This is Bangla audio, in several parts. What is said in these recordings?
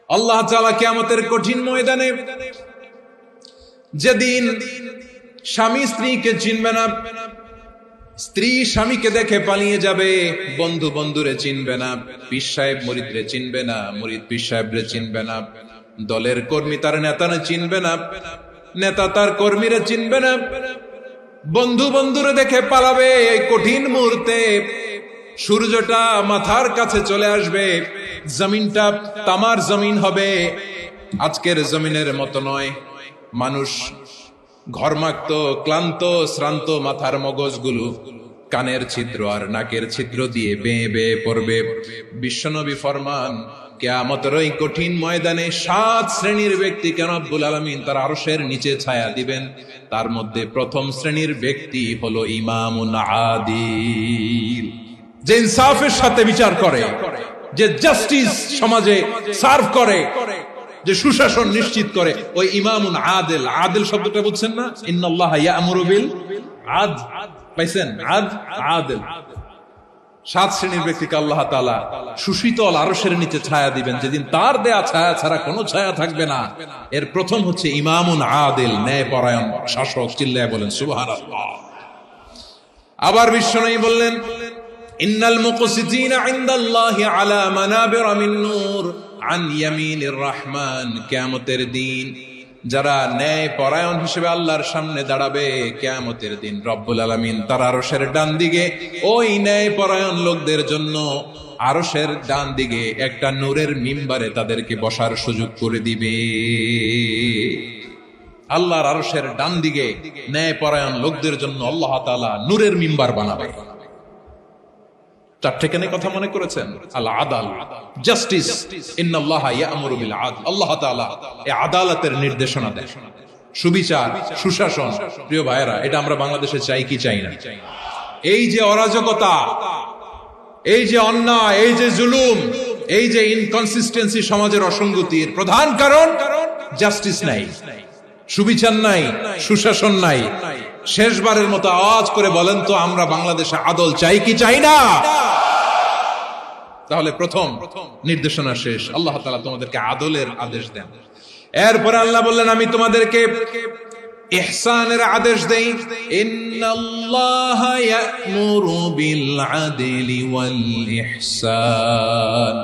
আল্লাহ তাআলা কিয়ামতের কঠিন ময়দানে যেদিন স্বামী স্ত্রীকে চিনবে না, স্ত্রী স্বামীকে দেখে পালিয়ে যাবে, বন্ধু বন্ধুরে চিনবে না, পীর সাহেব মুরিদরে চিনবে না, মুরিদ পীর সাহেবরে চিনবে না, দলের কর্মী তার নেতারে চিনবে না, নেতা তার কর্মীরে চিনবে না, বন্ধু বন্ধুরে দেখে পালাবে। এই কঠিন মুহূর্তে সূর্যটা মাথার কাছে চলে আসবে, জমিনটা তামার জমিন হবে, আজকের জমিনের মতো নয়। মানুষ ঘর্মাক্ত, ক্লান্ত, শ্রান্ত মাথার মগজগুলো কানের ছিদ্র আর নাকের ছিদ্র দিয়ে বেয়ে বেয়ে পড়বে। বিশ্বনবী ফরমান, কিয়ামতের ওই কঠিন ময়দানে 7 শ্রেণীর ব্যক্তিকে রব্বুল আলামিন তার আরশের নিচে ছায়া দিবেন। তার মধ্যে প্রথম শ্রেণীর ব্যক্তি হলো ইমামুন আদিল, যে ইনসাফের সাথে বিচার করে, যে জাস্টিস সমাজে সার্ভ করে, যে সুশাসন নিশ্চিত করে, ওই ইমামুন আদিল। আদিল শব্দটা বুঝছেন না? ইন্নাল্লাহা ইয়া'মুরু বিল আদল, পাইছেন? আদিল। 7 শ্রেণীর ব্যক্তিকে আল্লাহ তাআলা সুশীতল আরশের নিচে ছায়া দিবেন, যেদিন তার দেয়া ছায়া ছাড়া কোনো ছায়া থাকবে না। এর প্রথম হচ্ছে ইমামুন আদিল, ন্যায়পরায়ণ শাসক। চিল্লায় বলেন সুবহানাল্লাহ। আবার বিশ্বনবী বললেন, ইন্নাল মুকসিতিনা ইনদাল্লাহি আলা মানাবিরা মিন নূর আন ইয়ামিনির রহমান। কিয়ামতের দিন যারা ন্যায় পরায়ণ হিসেবে আল্লাহর সামনে দাঁড়াবে, কিয়ামতের দিন রব্বুল আলামিন তার আরশের ডান দিকে ওই ন্যায় পরায়ণ লোকদের জন্য আরশের ডান দিকে একটা নূরের মিম্বারে তাদেরকে বসার সুযোগ করে দিবে। আল্লাহর আরশের ডান দিকে ন্যায় পরায়ণ লোকদের জন্য আল্লাহ তাআলা নূরের মিম্বার বানাবে। 4টে কেন কথা মনে করেছেন? আল আদাল, জাস্টিস। ইন্নাল্লাহা ইয়া'মুরু বিল আদল। আল্লাহ তাআলা এই আদালতের নির্দেশনা দেন, সুবিচার, সুশাসন। প্রিয় ভাইয়েরা, এটা আমরা বাংলাদেশে চাই কি চাই না? এই যে অরাজকতা, এই যে অন্যায়, এই যে জুলুম, এই যে ইনকনসিস্টেন্সি সমাজের অসঙ্গতির প্রধান কারণ জাস্টিস নাই, সুবিচার নাই, সুশাসন নাই। শেষবারের মতো আওয়াজ করে বলেন তো, আমরা বাংলাদেশে আদল চাই কি চাই না? তাহলে প্রথম নির্দেশনা শেষ। আল্লাহ তাআলা তোমাদেরকে আদলের আদেশ দেন। এরপরে আল্লাহ বললেন, আমি তোমাদেরকে ইহসানের আদেশ দেই। ইন্নাল্লাহা ইয়া'মুরু বিল আদলি ওয়াল ইহসান।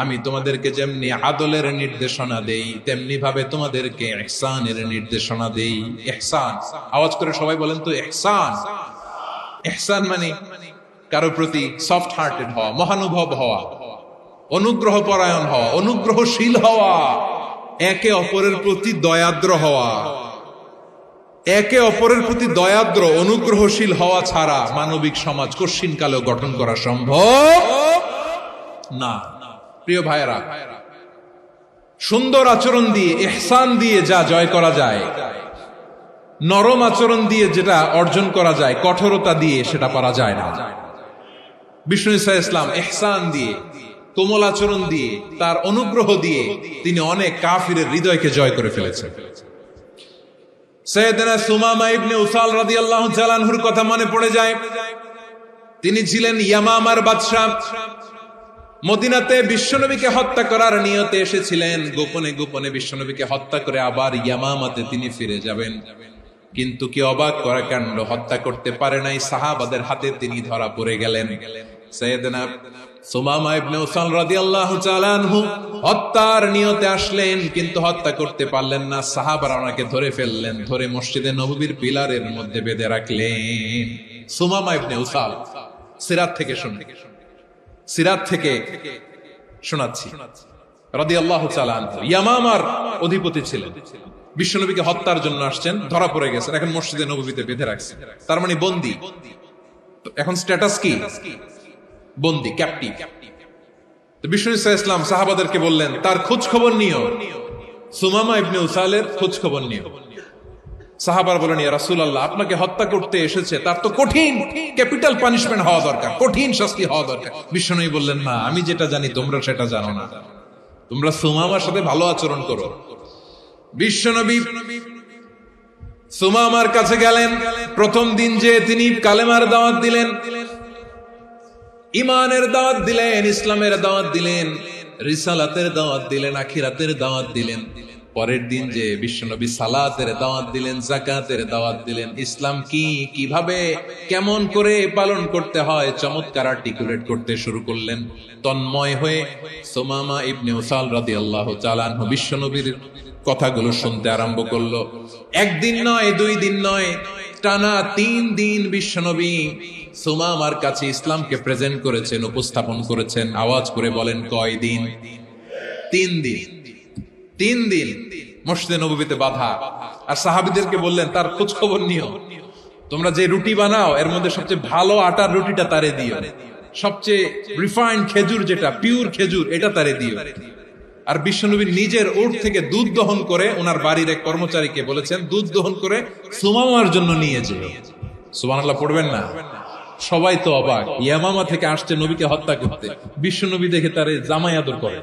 আমি তোমাদেরকে যেমনি আদলের নির্দেশনা দেই, তেমনি ভাবে তোমাদেরকে ইহসানের নির্দেশনা দেই। ইহসান, আওয়াজ করে সবাই বলেন তো ইহসান। ইহসান মানে কারো প্রতি সফট হার্টেড হওয়া, মহানুভব হওয়া, অনুগ্রহ পরায়ণ হওয়া, অনুগ্রহশীল হওয়া, একে অপরের প্রতি দয়াদ্র হওয়া। একে অপরের প্রতি দয়াদ্র, অনুগ্রহশীল হওয়া ছাড়া মানবিক সমাজ কশিনকালেও গঠন করা সম্ভব না। প্রিয় ভাইয়েরা, সুন্দর আচরণ দিয়ে, ইহসান দিয়ে যা জয় করা যায়, নরম আচরণ দিয়ে যেটা অর্জন করা যায়, কঠোরতা দিয়ে সেটা পারা যায় না। বিষ্ণু ঈসা ইসলাম ইহসান দিয়ে, কোমল আচরণ দিয়ে, তার অনুগ্রহ দিয়ে তিনি অনেক কাফিরের হৃদয়কে জয় করে ফেলেছেন। সাইয়েদনা সুমামা ইবনে উসাল রাদিয়াল্লাহু তাআলা আনহুর কথা মনে পড়ে যায়। তিনি ছিলেন ইয়ামামার বাদশা। মদিনাতে বিশ্বনবীকে হত্যা করার নিয়তে এসেছিলেন। গোপনে গোপনে বিশ্বনবীকে হত্যা করে আবার ইয়ামামাতে তিনি ফিরে যাবেন। কিন্তু কি অবাক করা কাণ্ড, হত্যা করতে পারে নাই, সাহাবাদের হাতে তিনি ধরা পড়ে গেলেন। সাইয়েদনা সুমামা ইবনে উসাল রাদিয়াল্লাহু তাআলা আনহু হত্যার নিয়তে আসলেন, কিন্তু হত্যা করতে পারলেন না। সাহাবারা ওনাকে ধরে ফেললেন, ধরে মসজিদে নববীর পিলারের মধ্যে বেঁধে রাখলেন। সুমামা ইবনে উসাল, সিরাত থেকে শুনলেন, সিরাত থেকে শোনাচ্ছি, রাদিয়াল্লাহু তাআলা আনহু ইয়ামামার অধিপতি ছিলেন। বিশ্বনবীকে হত্যার জন্য আসছেন, ধরা পড়ে গেছেন, এখন মসজিদে নববীতে বেঁধে রাখছেন। তার মানে বন্দী। এখন স্ট্যাটাস কি? বন্দী, ক্যাপ্টিভ। তো বিষ্ণু ঈসা ইসলাম সাহাবাদেরকে বললেন, তার খোঁজ খবর নিও, সুমামা ইবনে উসালের খোঁজ খবর নিও। সাহাবার বলেন, ইয়া রাসূলুল্লাহ, আপনাকে হত্যা করতে এসেছে, তার তো কঠিন ক্যাপিটাল পানিশমেন্ট হওয়া দরকার, কঠিন শাস্তি হওয়া দরকার। বিশ্বনবী বললেন, না, আমি যেটা জানি তোমরা সেটা জানো না, তোমরা সুমামার সাথে ভালো আচরণ করো। বিশ্বনবী সুমামার কাছে গেলেন। প্রথম দিন যে তিনি কালেমার দাওয়াত দিলেন, ইমানের দাওয়াত দিলেন, ইসলামের দাওয়াত দিলেন, রিসালাতের দাওয়াত দিলেন, আখিরাতের দাওয়াত দিলেন। পরের দিন যে বিশ্বনবী সালাতের দাওয়াত দিলেন, যাকাতের দাওয়াত দিলেন, ইসলাম কি, কিভাবে, কেমন করে পালন করতে হয় চমৎকার আর্টিকুলেট করতে শুরু করলেন। তন্ময় হয়ে সুমামা ইবনে উসাল রাদিয়াল্লাহু তাআলা আনহু বিশ্বনবীর কথাগুলো শুনতে আরম্ভ করলো। একদিন নয়, 2 দিন নয়, টানা 3 দিন বিশ্বনবী সুমামার কাছে ইসলামকে প্রেজেন্ট করেছেন, উপস্থাপন করেছেন। আওয়াজ করে বলেন, কয় দিন? 3 দিন। 3 দিন মসজিদে নববীতে বাধা। আর সাহাবীদেরকে বললেন, তার খোঁজ খবর নিও, তোমরা যে রুটি বানাও এর মধ্যে সবচেয়ে ভালো আটার রুটিটা তারে দিও, সবচেয়ে রিফাইন্ড খেজুর, যেটা পিওর খেজুর, এটা তারে দিও। আর বিশ্বনবী নিজের উট থেকে দুধ দহন করে ওনার বাড়ির এক কর্মচারীকে বলেছেন, দুধ দহন করে সুমামার জন্য নিয়ে যেও। সুবহানাল্লাহ পড়বেন না? সবাই তো অবাক, ইয়ামামা থেকে আসছে নবীকে হত্যা করতে, বিশ্বনবী দেখে তারে জামাই আদর করে।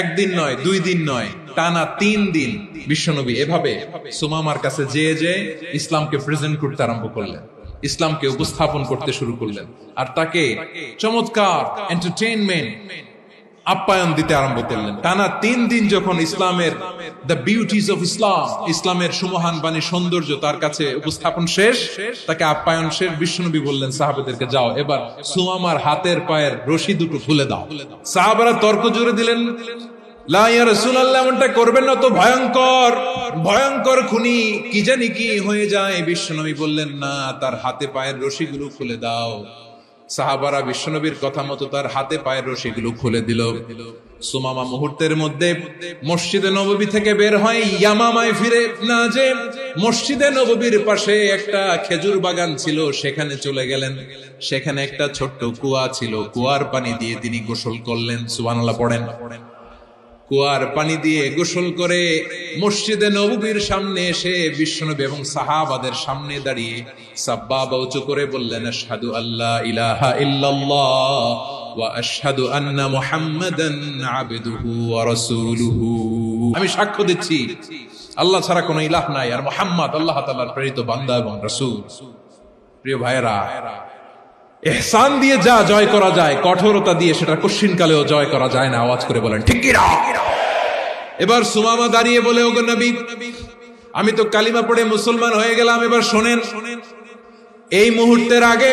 একদিন নয়, 2 দিন নয়, টানা 3 দিন বিশ্বনবী এভাবে সুমামার কাছে যেয়ে ইসলামকে প্রেজেন্ট করতে আরম্ভ করলেন, ইসলামকে উপস্থাপন করতে শুরু করলেন। আর তাকে চমৎকার এন্টারটেইনমেন্ট, আপ্যায়ন দিতে আরম্ভ করলেন। টানা 3 দিন যখন ইসলামের দ্য বিউটিজ অফ ইসলাম, ইসলামের সুমহান বাণী, সৌন্দর্য তার কাছে উপস্থাপন শেষ, তাকে আপ্যায়ন শেষ, বিশ্বনবী বললেন সাহাবাদেরকে, যাও এবার সুমামার হাতের পায়ের রশি দুটো খুলে দাও। সাহাবারা তর্ক জুড়ে দিলেন, লা ইয়া রাসূলুল্লাহ, এমনটা করবেন না, তো ভয়ঙ্কর ভয়ঙ্কর খুনি, কি জানি কি হয়ে যায়। বিশ্বনবী বললেন, না, তার হাতে পায়ের রশিগুলো খুলে দাও। সাহাবারা বিশ্বনবীর কথা মতো তার হাতে পায়ের রশিগুলো খুলে দিল। সুমামা মুহূর্তের মধ্যে মসজিদে নববী থেকে বের হয়, ইয়ামামায় ফিরে না যে মসজিদে নববীর পাশে একটা খেজুর বাগান ছিল, সেখানে চলে গেলেন। সেখানে একটা ছোট্ট কুয়া ছিল, কুয়ার পানি দিয়ে তিনি গোসল করলেন। সুবহানাল্লাহ পড়েন। কুয়ার পানি দিয়ে গোসল করে মসজিদে নববীর সামনে এসে বিশ্বনবী এবং সাহাবাদের সামনে দাঁড়িয়ে সাব্বাবা উঁচু করে বললেন, আশহাদু আল্লা ইলাহা ইল্লাল্লাহ ওয়া আশহাদু আন্না মুহাম্মাদান আবদুহু ওয়া রাসূলুহু। আমি সাক্ষ্য দিচ্ছি আল্লাহ ছাড়া কোনো ইলাহ নাই, আর মুহাম্মদ আল্লাহ তাআলার প্রেরিত বান্দা এবং রাসূল। প্রিয় ভাইয়েরা, ইহসান দিয়ে যা জয় করা যায়, কঠোরতা দিয়ে সেটা কঠিনকালেও জয় করা যায় না। আওয়াজ করে বলেন, ঠিক কি না? এবার সুমামা দাঁড়িয়ে বলে, ওগো নবী, আমি তো কালিমা পড়ে মুসলমান হয়ে গেলাম, এবার শোনেন, এই মুহূর্তের আগে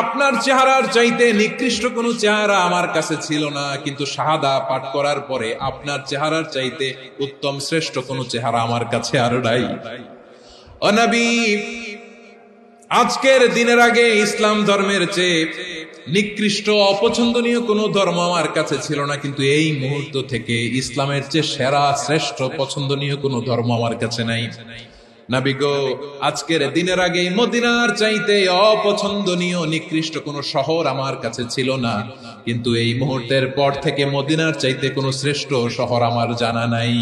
আপনার চেহারার চাইতে নিকৃষ্ট কোনো চেহারা আমার কাছে ছিল না, কিন্তু শাহাদা পাঠ করার পরে আপনার চেহারার চাইতে উত্তম শ্রেষ্ঠ কোনো চেহারা আমার কাছে আর নাই। ও নবী, আজকের দিনের আগে ইসলাম ধর্মের চেয়ে নিকৃষ্ট অপছন্দনীয় কোনো ধর্ম আমার কাছে ছিল না, কিন্তু এই মুহূর্ত থেকে ইসলামের চেয়ে সেরা শ্রেষ্ঠ পছন্দনীয় কোনো ধর্ম আমার কাছে নাই। নবী গো, আজকের দিনের আগে মদিনার চাইতে অপছন্দনীয় নিকৃষ্ট কোনো শহর আমার কাছে ছিল না, কিন্তু এই মুহূর্তের পর থেকে মদিনার চাইতে কোনো শ্রেষ্ঠ শহর আমার জানা নাই।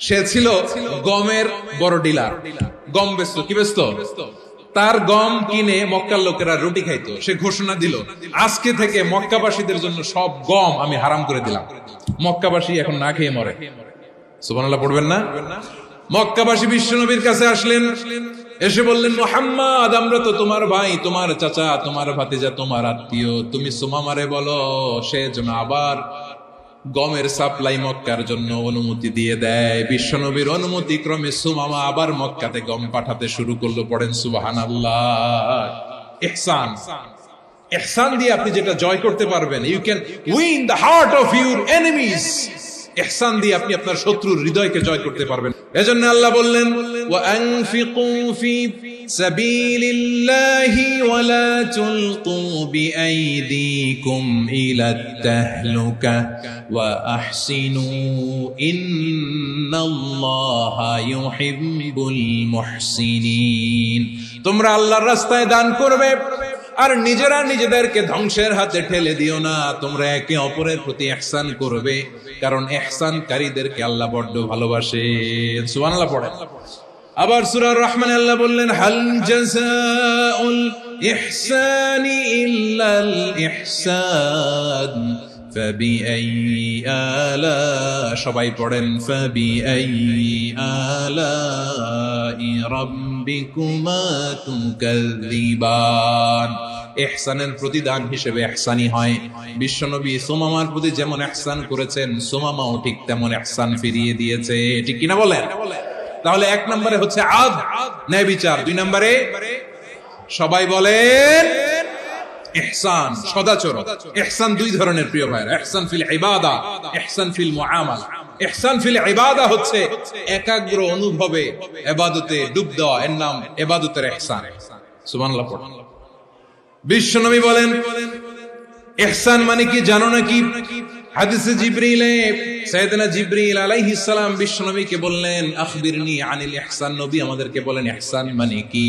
সে ছিল গমের বড় ডিলার, গম বেচতো। কি বেচতো? তার গম কিনে মক্কার লোকেরা রুটি খাইতো। সে ঘোষণা দিল, আজকে থেকে মক্কাবাসীদের জন্য সব গম আমি হারাম করে দিলাম, মক্কাবাসী এখন না খেয়ে মরে। সুবহানাল্লাহ পড়বেন না? মক্কাবাসী বিশ্বনবীর কাছে আসলেন, এসে বললেন, মুহাম্মদ, আমরা তো তোমার ভাই, তোমার চাচা, তোমার ভাতিজা, তোমার আত্মীয়, তুমি সুমামারে বলো সে যেন আবার গমের সাপ্লাই মক্কার জন্য অনুমতি দিয়ে দেয়। বিশ্বনবীর অনুমতি ক্রমে সুমামা আবার মক্কাতে গম পাঠাতে শুরু করলো। পড়েন সুবহানাল্লাহ। ইহসান, ইহসান দিয়ে আপনি যেটা জয় করতে পারবেন, you can win the heart of your enemies. ইহসান দিয়ে আপনি আপনার শত্রুর হৃদয়কে জয় করতে পারবেন। এজন্য আল্লাহ বললেন, ওয়া আনফিকু ফি সাবিলিল্লাহি ওয়া লা তুলকু বিআইদিকুম ইলাত তাহলুকা ওয়া আহসিনু ইন্নাল্লাহা ইউহিব্বুল মুহসিনিন। তোমরা আল্লাহর রাস্তায় দান করবে আর নিজেরা নিজেদেরকে ধ্বংসের হাতে ঠেলে দিও না। তোমরা একে অপরের প্রতি ইহসান করবে, কারণ ইহসানকারীদেরকে আল্লাহ বড় ভালোবাসেন। সুবহানাল্লাহ পড়েন। আবার সূরা রহমান আল্লাহ বললেন, হাল জাযাউল ইহসানি ইল্লাল ইহসান ফাবিআইয়ি আলা, সবাই পড়েন, ফাবিআইয়ি আলাই রাব্বিকুমা তুকাযযিবান। ইহসানের প্রতিদান হিসেবে ইহসানি হয়। বিশ্বনবী সুমামার প্রতি যেমন ইহসান করেছেন, সুমামাও ঠিক তেমন ইহসান ফিরিয়ে দিয়েছে। ঠিক কিনা বলেন? তাহলে 1 নম্বরে হচ্ছে আদ, ন্যায় বিচার। 2 নম্বরে সবাই বলেন ইহসান, সদাচরণ। ইহসান 2 ধরনের প্রিয় ভাইরা, ইহসান ফিল ইবাদা, ইহসান ফিল মুআমালা। ইহসান ফিল ইবাদা হচ্ছে একাগ্র অনুভবে ইবাদতে ডুব দেওয়া, এর নাম ইবাদতের ইহসান। সুবহানাল্লাহ পড়ুন। বিশ্বনবী বলেন ইহসান মানে কি জানো নাকি? হাদিসে জিবরিলে সাইয়েদনা জিবরিল আলাইহিস সালাম বিশ্বনবীকে বললেন আখবিরনি আনিল ইহসান। নবী আমাদেরকে বলেন ইহসান মানে কি?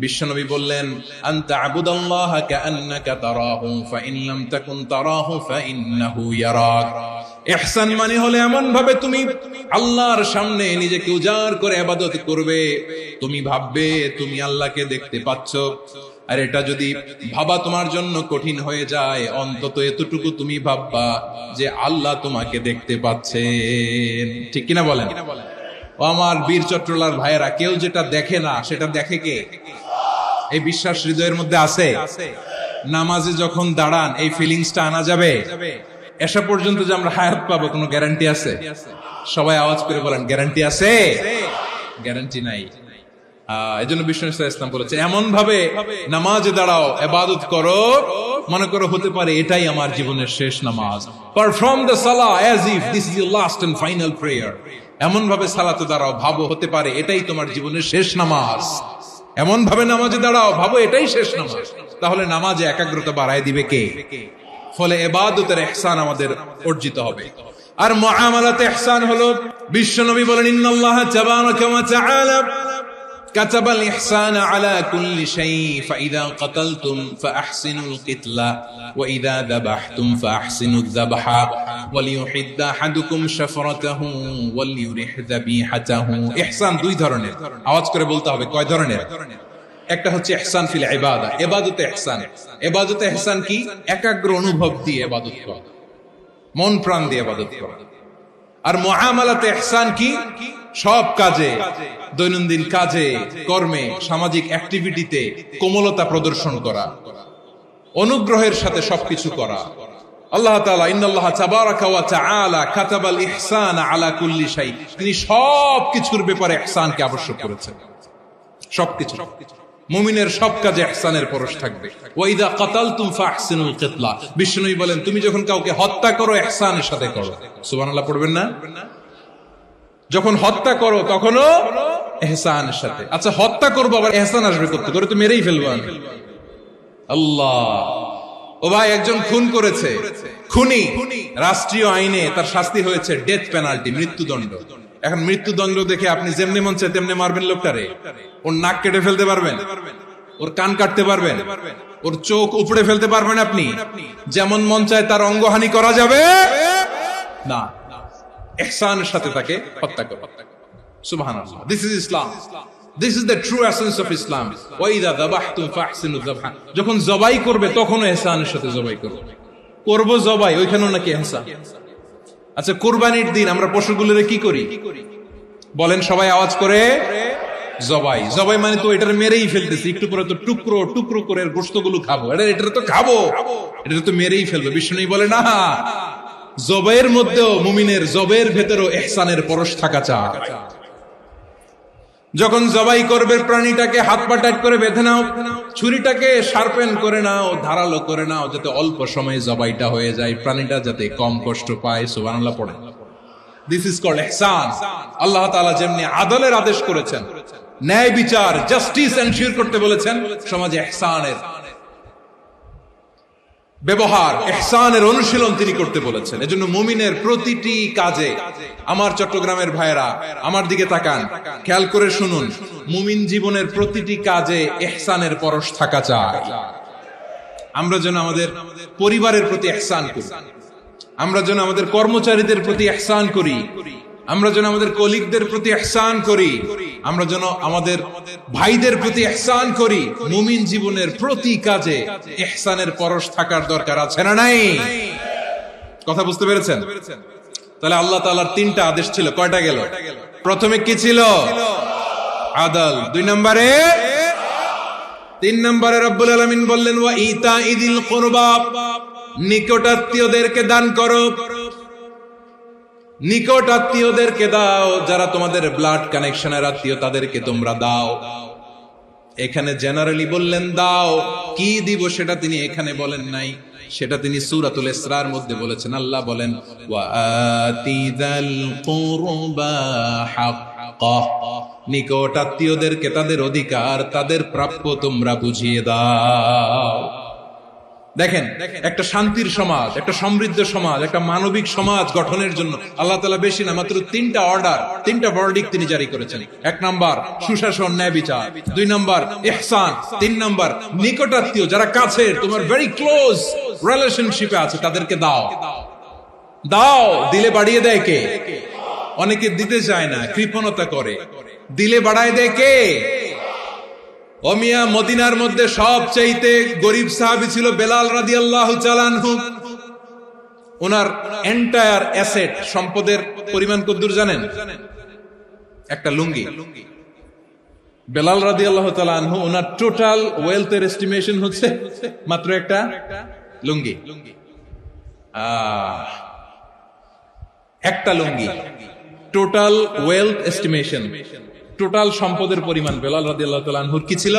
বিশ্বনবী বললেন আনতা আবুদাল্লাহা কাআন্নাকা তারাহু ফাইন লাম তাকুন তারাহু ফাইন্নাহু ইয়ারাক। ইহসান মানে হলো এমন ভাবে তুমি আল্লাহর সামনে নিজেকে উজাড় করে ইবাদত করবে, তুমি ভাববে তুমি আল্লাহকে দেখতে পাচ্ছ। আর এটা যদি ভাবা তোমার জন্য কঠিন হয়ে যায়, অন্তত এতটুকু তুমি ভাববা যে আল্লাহ তোমাকে দেখতে পাচ্ছেন। ঠিক কিনা বলেন? ও আমার বীর চট্টলার ভাইয়েরা, কেউ যেটা দেখে না সেটা দেখে কে? এই বিশ্বাস হৃদয়ের মধ্যে আছে? নামাজে যখন দাঁড়ান এই ফিলিংসটা আনা যাবে? এসা পর্যন্ত যে আমরা হায়াত পাবো কোনো গ্যারান্টি আছে? সবাই আওয়াজ করে বলেন গ্যারান্টি আছে? গ্যারান্টি নাই। এজন্য বিষ্ণু ইসলাম বলেছে এমন ভাবে নামাজে দাঁড়াও, ইবাদত করো, মনে করো হতে পারে এটাই আমার জীবনের শেষ নামাজ। Perform the salah as if this is your last and final prayer. এমন ভাবে সালাতে দাঁড়াও, ভাবো হতে পারে এটাই তোমার জীবনের শেষ নামাজ। এমন ভাবে নামাজে দাঁড়াও, ভাবো এটাই শেষ নামাজ। তাহলে নামাজে একাগ্রতা বাড়ায় দিবে কে? ফলে ইবাদতের ইহসান আমাদের অর্জিত হবে। আর মুআমালাতে ইহসান হলো, বিশ্বনবী বলেন ইন্নাল্লাহা তাবারাকা ওয়া তাআলা كتب الإحسان على كل شيء فإذا قتلتم فأحسنوا القتلة وإذا ذبحتم فأحسنوا الذبح وليحد أحدكم شفرته وليرح ذبيحته। ইহসান 2 ধরনের, আওয়াজ করে বলতে হবে কয় ধরনের? একটা হচ্ছে ইহসান ফিল ইবাদা, ইবাদতে ইহসান। ইবাদতে ইহসান কি? একাগ্র অনুভব দিয়ে ইবাদত করা, মন প্রাণ দিয়ে ইবাদত করা। আর মুআমালাতে ইহসান কি? সব কাজে, দৈনন্দিন কাজে, কর্মে, সামাজিক অ্যাক্টিভিটিতে কোমলতা প্রদর্শন করা, অনুগ্রহের সাথে সবকিছু করা। আল্লাহ তাআলা ইন্নাল্লাহা তাবারাকা ওয়া তাআলা কাতাবাল ইহসান আলা কুল্লি শাই, তিনি সবকিছুর ব্যাপারে ইহসানকে আবশ্যক করেছেন। সবকিছু, মুমিনের সব কাজে ইহসানের পরশ থাকবে। ওয়া ইযা কাতালতুম ফাহসিনুল কিতলা, বিষ্ণুই বলেন তুমি যখন কাউকে হত্যা করো ইহসানের সাথে করো। সুবহানাল্লাহ পড়বেন না? যখন হত্যা করো তখনও ইহসানের সাথে। আচ্ছা হত্যা করবো আবার ইহসান আসবে করতে, করে তো মেরেই ফেলবো আমি। আল্লাহ, ও ভাই একজন খুন করেছে, খুনি, রাষ্ট্রীয় আইনে তার শাস্তি হয়েছে ডেথ পেনাল্টি, মৃত্যুদণ্ড। এখন মৃত্যুদণ্ড দেখে আপনি যেমনি মন চায় তেমনি মারবেন লোকটারে? ওর নাক কেটে ফেলতে পারবেন? ওর কান কাটতে পারবেন? ওর চোখ উপড়ে ফেলতে পারবেন আপনি? যেমন মন চায় তার অঙ্গহানি করা যাবে না। ইহসানের সাথে তাকে হত্যা করো। সুবহানাল্লাহ, this is Islam, this is the true essence of Islam. ওয়া ইযা যাবাহতুম ফাহসিনু যাবহা, যখন জবাই করবে তখনও ইহসানের সাথে জবাই করো। করব জবাই, ওইখানেও নাকি ইহসান। আচ্ছা কুরবানির দিন আমরা পশুগুলোরে কি করি বলেন সবাই আওয়াজ করে? জবাই। জবাই মানে তো এটার মেরেই ফেলতেছি, একটু পরে তো টুকরো টুকরো করে গোশতগুলো খাবো, এটা তো খাবো, এটা তো মেরেই ফেলবে। বিষ্ণু বলে না, জবাইয়ের মধ্যেও মুমিনের জবের ভেতরেও ইহসানের পরশ থাকা চাই। যখন জবাই করবে প্রাণীটাকে হাত পা টাইট করে বেঁধে নাও, ছুরিটাকে শার্পেন করে নাও, ধারালো করে নাও, যাতে অল্প সময়ে জবাইটা হয়ে যায়, প্রাণীটা যাতে কম কষ্ট পায়। সুবহানাল্লাহ পড়ে। দিস ইজ কল্ড ইহসান। আল্লাহ তাআলা যেমনি আদলের আদেশ করেছেন, ন্যায় বিচার, জাস্টিস এনশিওর করতে বলেছেন, সমাজে ইহসানের ব্যবহার, ইহসানের অনুশীলন তিনি করতে বলেছেন। এজন্য মুমিনের প্রতিটি কাজে, আমার চট্টগ্রামের ভাইয়েরা আমার দিকে তাকান, খেয়াল করে শুনুন, মুমিন জীবনের প্রতিটি কাজে ইহসানের পরশ থাকা চাই। আমরা যেন আমাদের পরিবারের প্রতি ইহসান করি, আমরা যেন আমাদের কর্মচারীদের প্রতি ইহসান করি, আমরা যেন আমাদের কলিগদের প্রতি ইহসান করি, আমরা যেন আমাদের ভাইদের প্রতি ইহসান করি। মুমিন জীবনের প্রতি কাজে ইহসানের পরশ থাকার দরকার আছে না নাই? কথা বুঝতে পেরেছেন? তাহলে আল্লাহ তাআলার 3টা আদেশ ছিল, কয়টা গেল? প্রথমে কি ছিল? আদল। 2 নম্বরে তিন নম্বরে রব্বুল আলামিন বললেন ওয়া ইতাইদিল কুরবা, নিকটাত্মীয়দেরকে দান করো। নিকট আত্মীয়দেরকে দাও, যারা তোমাদের ব্লাড কানেকশনের আত্মীয় তাদেরকে তোমরা দাও। এখানে জেনারেলি বললেন দাও, কি দিব সেটা তিনি এখানে বলেন নাই, সেটা তিনি সূরাতুল ইসরার মধ্যে বলেছেন। আল্লাহ বলেন ওয়া আতিযাল কুরবা হাক্কা, নিকট আত্মীয়দেরকে তাদের অধিকার, তাদের প্রাপ্য তোমরা বুঝিয়ে দাও। দেখেন, একটা শান্তির সমাজ, একটা সমৃদ্ধ সমাজ, একটা মানবিক সমাজ গঠনের জন্য আল্লাহ তাআলা বেশি না, মাত্র তিনটা অর্ডার, তিনটা ভার্ডিক্ট তিনি জারি করেছেন। এক নাম্বার সুশাসন, ন্যায় বিচার। দুই নাম্বার ইহসান। তিন নাম্বার নিকটাত্মীয়, যারা কাছের, তোমার ভেরি ক্লোজ রিলেশনশিপে আছে, তাদেরকে দাও। দাও, দিলে বাড়িয়ে দেয় কে? অনেকে দিতে চায় না, কৃপণতা করে। দিলে বাড়ায় দেয় কে? ওমিয়া মদিনার মধ্যে সবচাইতে গরিব সাহাবী ছিল বেলাল রাদিয়াল্লাহু তাআলা আনহু। ওনার এন্টায়ার অ্যাসেট, সম্পদের পরিমাণ কতদূর জানেন? একটা লুঙ্গি। বেলাল রাদিয়াল্লাহু তাআলা আনহু, ওনার টোটাল ওয়েলথের এস্টিমেশন হচ্ছে মাত্র একটা লুঙ্গি। একটা লুঙ্গি, টোটাল ওয়েলথ এস্টিমেশন, টোটাল সম্পদের পরিমাণ বেলাল রাদিয়াল্লাহু তাআলা আনহুর কি ছিল?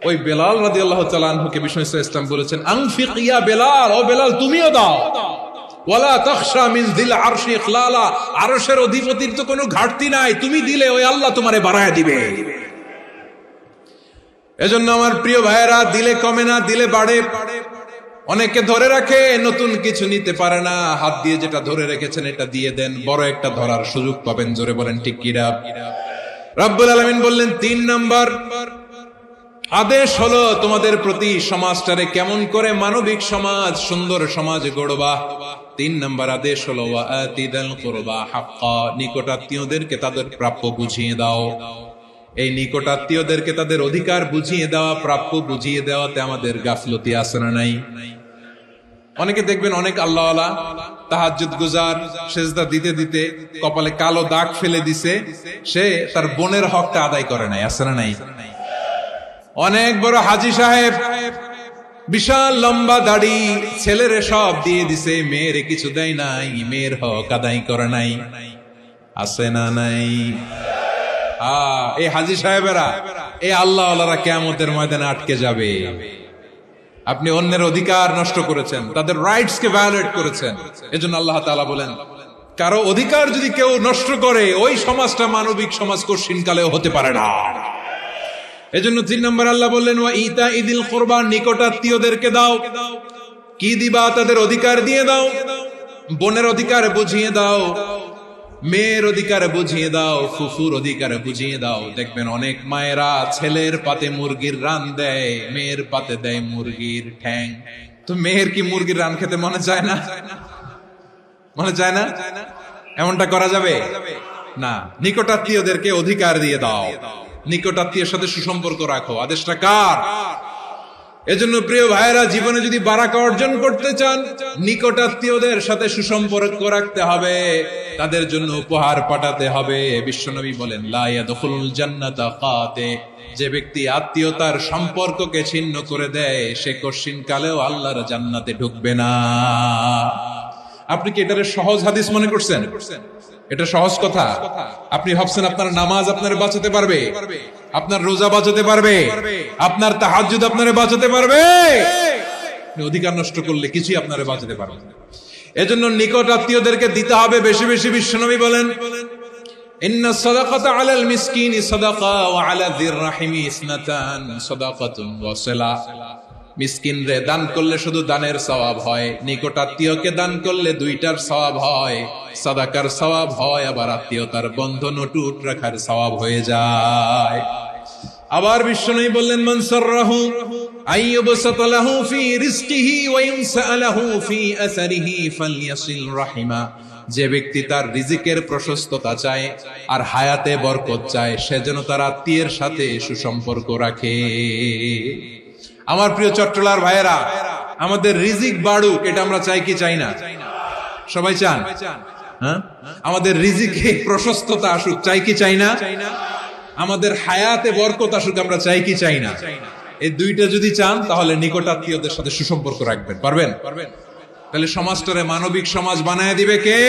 ওই বেলাল রাদিয়াল্লাহু তাআলা আনহুকে বিষ্ণু ইসলাম বলেছেন আনফিক ইয়া বেলাল, ও বেলাল তুমিও দাও। ওয়ালা তাখশা মিন যিল আরশি ইখলালা, আরশের অধিপতির তো কোনো ঘাটতি নাই, তুমি দিলে ওই আল্লাহ তোমারে বাড়ায় দিবে। এজন্য আমার প্রিয় ভাইয়েরা, দিলে কমে না, দিলে বাড়ে। অনেকে ধরে রাখে, নতুন কিছু নিতে পারে না, হাত দিয়ে যেটা ধরে রেখেছেন এটা দিয়ে দেন, বড় একটা ধরার সুযোগ পাবেন। জোরে বলেন ঠিক কিনা? রব্বুল আলামিন বললেন তিন নাম্বার আদেশ হলো তোমাদের প্রতি সমাজটারে কেমন করে মানবিক সমাজ, সুন্দর সমাজ গড়বা। তিন নাম্বার আদেশ হলো ওয়া আতিদাল কুরবা হাক্কা, নিকটাত্মীয়দেরকে তাদের প্রাপ্য বুঝিয়ে দাও। এই নিকটাত্মীয়দেরকে তাদের অধিকার বুঝিয়ে দেওয়া, প্রাপ্য বুঝিয়ে দেওয়াতে আমাদের গাফলতি আছে না নাই? অনেকে দেখবেন অনেক আল্লাহওয়ালা, তাহাজ্জুদ গুজার, সেজদা দিতে দিতে কপালে কালো দাগ ফেলে দিছে, সে তার বোনের হকটা আদায় করে নাই। আছে না নাই? অনেক বড় হাজী সাহেব, বিশাল লম্বা দাড়ি, ছেলেরে সব দিয়ে দিছে, মেয়েরে কিছু দেয় নাই, মেয়ের হক আদায় করে নাই। আছে না নাই? এই হাজী সাহেবেরা, এই আল্লাহওয়ালারা কিয়ামতের ময়দানে আটকে যাবে। আপনি অন্যের অধিকার নষ্ট করেছেন, তাদের রাইটস কে ভায়োলেট করেছেন। এজন্য আল্লাহ তাআলা বলেন, কারো অধিকার যদি কেউ নষ্ট করে, ওই সমাজটা মানবিক সমাজ কঠিনকালেও হতে পারে না। এজন্য তিন নম্বর আল্লাহ বললেন ওয়া ইতাইদিল কুরবা, নিকটাত্মীয়দেরকে দাও। কি দিবা? তাদের অধিকার দিয়ে দাও। বোনের অধিকার বুঝিয়ে দাও, মেয়ের অধিকার বুঝিয়ে দাও, ফুফুর অধিকার বুঝিয়ে দাও। দেখবেন অনেক মায়েরা ছেলের পাতে মুরগির রান দেয়, মেয়ের পাতে দেয় মুরগির ঠ্যাং। তো মেয়ের কি মুরগির রান খেতে মনে চায় না? মনে চায় না? এমনটা করা যাবে না। নিকটাত্মীয়দেরকে অধিকার দিয়ে দাও, নিকটাত্মীয়ের সাথে সুসম্পর্ক রাখো। আদেশটা কার? এজন্য প্রিয় ভাইয়েরা, জীবনে যদি বারাকা অর্জন করতে চান, নিকটাত্মীয়দের সাথে সুসম্পর্ক রাখতে হবে, তাদের জন্য উপহার পাঠাতে হবে। বিশ্বনবী বলেন লা ইয়াদখুলুল জান্নাতা কাতে, যে ব্যক্তি আত্মীয়তার সম্পর্ককে ছিন্ন করে দেয়, সে কঠিন কালেও আল্লাহর জান্নাতে ঢুকবে না। আপনি কি এটারে সহজ হাদিস মনে করছেন? এটা সহজ কথা। আপনি ভাবছেন আপনার নামাজ আপনারে বাঁচাতে পারবে, আপনার রোজা বাঁচাতে পারবে, আপনার তাহাজ্জুদ আপনারে বাঁচাতে পারবে? অধিকার নষ্ট করলে কিছুই আপনারে বাঁচাতে পারবে না। এজন্য নিকট আত্মীয়দেরকে দিতে হবে বেশি বেশি। বিশ্বনবী বলেন ইন্না সাদাকাতা আলাল মিসকিনি সাদাকা ওয়া আলা যির রাহিমি ইসনাতান সাদাকাতুন ওয়া সিলা। মিসকিনরে দান করলে শুধু দানের সওয়াব হয়, নিকট আত্মীয়কে দান করলে দুইটার সওয়াব হয়, সাদাকার সওয়াব হয়, আবার আত্মীয়তার বন্ধন অটুট রাখার সওয়াব হয়ে যায়। আবার বিশ্বনবী বললেন মান সাররাহু আইয়ুবসাতা লাহু ফি রিজকিহি ওয়া ইনসা লাহু ফি আসারিহি ফালইয়াসিল রাহিমা। যে ব্যক্তি তার রিজিকের প্রশস্ততা চায় আর হায়াতে বরকত চায়, সে যেন তার আত্মীয়ের সাথে সুসম্পর্ক রাখে। আমার প্রিয় চট্টলার ভাইয়েরা, আমাদের রিজিক বাড়ুক, এটা আমরা চাই কি চাই না? সবাই চান? হ্যাঁ, আমাদের রিজিকে প্রশস্ততা আসুক, চাই কি চাই না? আমাদের হায়াতে বরকত আসুক, আমরা চাই কি চাই না? এই দুইটা যদি চান তাহলে নিকটাত্মীয়দের সাথে সুসম্পর্ক রাখবেন। পারবেন? তাহলে সমাজটারে মানবিক সমাজ বানায় দিবে কে?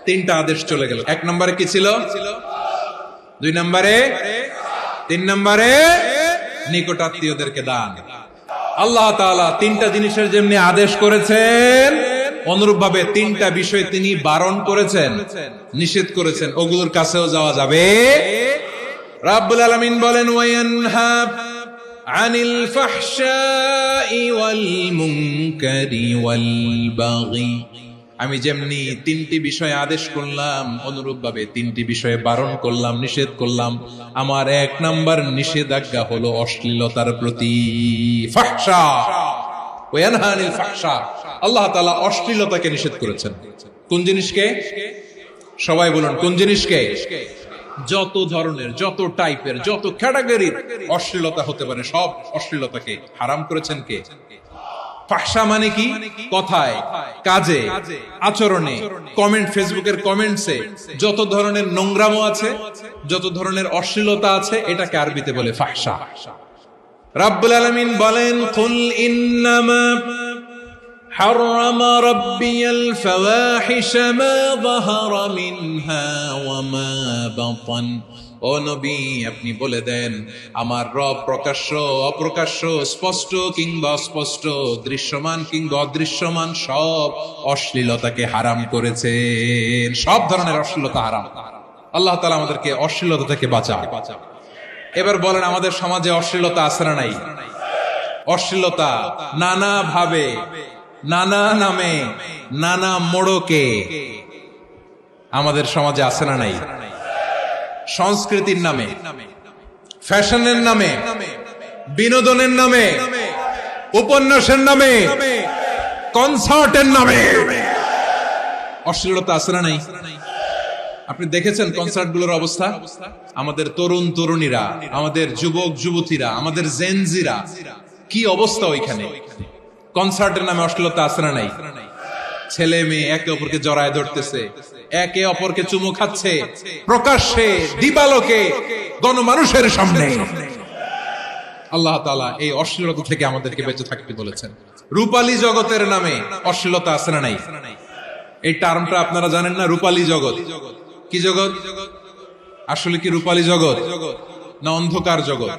তিনটা আদেশ চলে গেল। 1 নম্বরে কি ছিল? 2 নম্বরে, 3 নম্বরে নিকটাত্মীয়দেরকে দান। আল্লাহ তাআলা তিনটা জিনিসের যেমনি আদেশ করেছেন, অনুরূপ ভাবে তিনটা বিষয় তিনি বারণ করেছেন, নিষেধ করেছেন। ওগুলোর কাছেও যাওয়া যাবে। রাব্বুল আলামিন বলেন, ওয়ায়ানহা আনিল ফাহশাই ওয়াল মুনকারি ওয়াল বাগি। আমি যেমনি তিনটি বিষয়ে আদেশ করলাম, অনুরূপ ভাবে তিনটি বিষয়ে বারণ করলাম, নিষেধ করলাম। আমার 1 নাম্বার নিষেধাজ্ঞা হলো অশ্লীলতার প্রতি। ফাহশা, ওয়ায়ানহা আনিল ফাহশা, আল্লাহ তাআলা অশ্লীলতাকে নিষেধ করেছেন। কোন জিনিসকে? সবাই বলুন, কোন জিনিসকে? যত ধরনের, যত টাইপের, যত ক্যাটাগরির অশ্লীলতা হতে পারে সব অশ্লীলতাকে হারাম করেছেন কে? ফাহশা মানে কি? কথায়, কাজে, আচরণে, কমেন্ট, ফেসবুকের কমেন্টসে যত ধরনের নোংরামো আছে, যত ধরনের অশ্লীলতা আছে, এটাকে আরবিতে বলে ফাহশা। রাব্বুল আলামিন বলেন, কুল ইন্নামা حرم ربي الفواحش ما ظهر منها وما بطن। ও নবী, আপনি বলে দেন, আমার রব প্রকাশ্য, অপ্রকাশ্য, স্পষ্ট কিংবা অস্পষ্ট, দৃশ্যমান কিংবা অদৃশ্যমান সব অশ্লীলতাকে হারাম করেছেন। সব ধরনের অশ্লীলতা হারাম। আল্লাহ তাআলা আমাদেরকে অশ্লীলতা থেকে বাঁচান। এবার বলেন, আমাদের সমাজে অশ্লীলতা আছে না নাই? অশ্লীলতা নানা ভাবে, নানা নামে, নানা মোড়কে আমাদের সমাজে আছে না নাই? সংস্কৃতির নামে, ফ্যাশনের নামে, বিনোদনের নামে, উপন্যাসের নামে, কনসার্টের নামে অশ্লীলতা আছে না নাই? আপনি দেখেছেন কনসার্টগুলোর অবস্থা? আমাদের তরুণ তরুণীরা, আমাদের যুবক যুবতীরা, আমাদের জেনজিরা, কি অবস্থা ওইখানে? কনসার্টের নামে অশ্লীলতা আছে না নাই? ছেলে মেয়ে একে অপরকে জড়ায় ধরতেছে, একে অপরকে চুমু খাচ্ছে, প্রকাশ্যে, দিবালোকে, গণমানুষের সামনে। আল্লাহ তাআলা এই অশ্লীলতা থেকে আমাদেরকে বেঁচে থাকতে বলেছেন। রূপালী জগতের নামে অশ্লীলতা আছে না নাই? এই টার্মটা আপনারা জানেন না? রূপালী জগৎ কি জগৎ? আসলে কি রূপালী জগৎ না অন্ধকার জগৎ?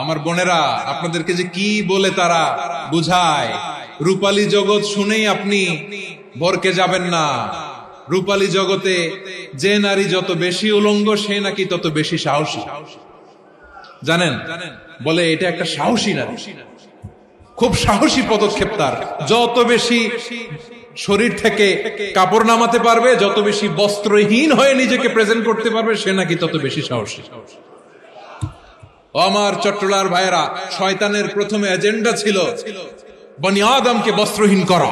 আমার বোনেরা, আপনাদেরকে যে কি বলে তারা বুঝায়, রূপালী জগৎ শুনেই আপনি ভরকে যাবেন না। রূপালী জগতে যে নারী যত বেশি উলঙ্গ, সে নাকি তত বেশি সাহসী। জানেন? বলে এটা একটা সাহসী নারী, খুব সাহসী পদক্ষেপ তার। যত বেশি শরীর থেকে কাপড় নামাতে পারবে, যত বেশি বস্ত্রহীন হয়ে নিজেকে প্রেজেন্ট করতে পারবে, সে নাকি তত বেশি সাহসী। আমার চট্টলার ভাইয়েরা, শয়তানের প্রথমে এজেন্ডা ছিল বনি আদমকে বস্ত্রহীন করা।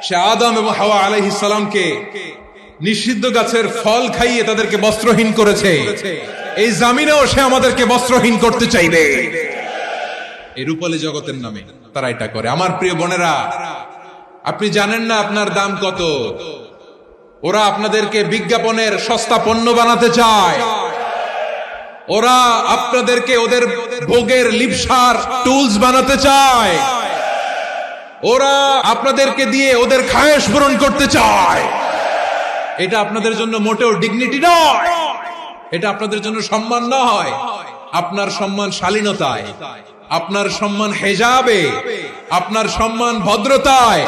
সে আদম এবং হাওয়া আলাইহিস সালামকে নিষিদ্ধ গাছের ফল খাইয়ে তাদেরকে বস্ত্রহীন করেছে। এই জামিনেও সে আমাদেরকে বস্ত্রহীন করতে চাইবে। এই রূপালী জগতের নামে তারা এটা করে। আমার প্রিয় বোনেরা, আপনি জানেন না আপনার দাম কত। ওরা আপনাদেরকে বিজ্ঞাপনের সস্তা পণ্য বানাতে চায়। ওরা আপনাদেরকে ওদের ভোগের লিপসার টুলস বানাতে চায়। ওরা আপনাদেরকে দিয়ে ওদের খায়েশ পূরণ করতে চায়। এটা আপনাদের জন্য মোটেও ডিগনিটি নয়, এটা আপনাদের জন্য সম্মান নয়। আপনার সম্মান শালীনতায়, আপনার সম্মান হেজাবে, আপনার সম্মান ভদ্রতায়,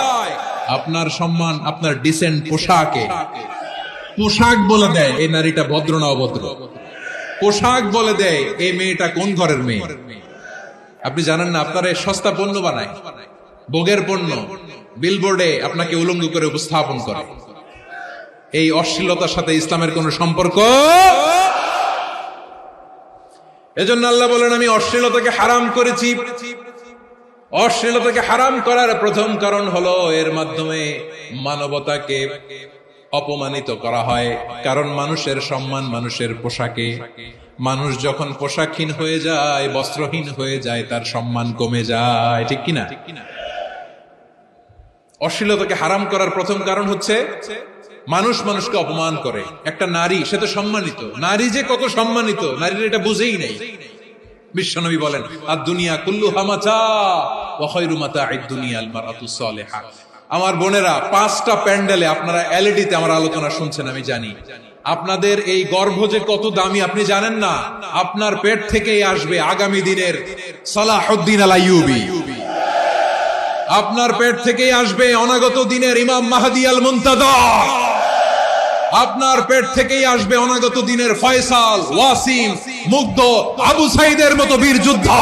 আপনার সম্মান আপনার ডিসেন্ট পোশাকে। পোশাক বলে দেয় এই নারীটা ভদ্র না অভদ্র। পোশাক বলে দেয় এই মেয়েটা কোন ঘরের মেয়ে। আপনি জানেন না, আপনারা সস্তা পণ্য বানায়, ভোগের পণ্য, বিলবোর্ডে আপনাকে উলঙ্গ করে উপস্থাপন করে। এই অশ্লীলতার সাথে ইসলামের কোন সম্পর্ক। এজন্য আল্লাহ বলেন, আমি অশ্লীলতাকে হারাম করেছি। অশ্লীলতাকে হারাম করার প্রথম কারণ হলো এর মাধ্যমে মানবতাকে অপমানিত করা হয়। কারণ মানুষের সম্মান মানুষের পোশাকে। মানুষ যখন পোশাকহীন হয়ে যায়, বস্ত্রহীন হয়ে যায়, তার সম্মান কমে যায়। ঠিক কিনা? অশ্লীলতাকে হারাম করার প্রথম কারণ হচ্ছে মানুষ মানুষকে অপমান করে। একটা নারী, সে তো সম্মানিত, নারী যে কত সম্মানিত নারীর এটা বুঝেই নেই। বিশ্বনবী বলেন আর দুনিয়া কুল্লুহা মাতা ওয়া খায়রু মাতা'আদ দুনিয়া আল মারআতুস সালিহা। আমার বোনেরা, 5টা প্যান্ডেলে আপনারা এলইডিতে আমার আলোচনা শুনছেন, আমি জানি। আপনাদের এই গর্ভ যে কত দামি আপনি জানেন না। আপনার পেট থেকেই আসবে আগামী দিনের সালাহুদ্দিন আল আইয়ুবী, আপনার পেট থেকেই আসবে অনাগত দিনের ইমাম মাহদী আল মুনতাযর, আপনার পেট থেকেই আসবে অনাগত দিনের ফয়সাল, ওয়াসিম, মুগ্ধ, আবু সাইদের মতো বীর যোদ্ধা।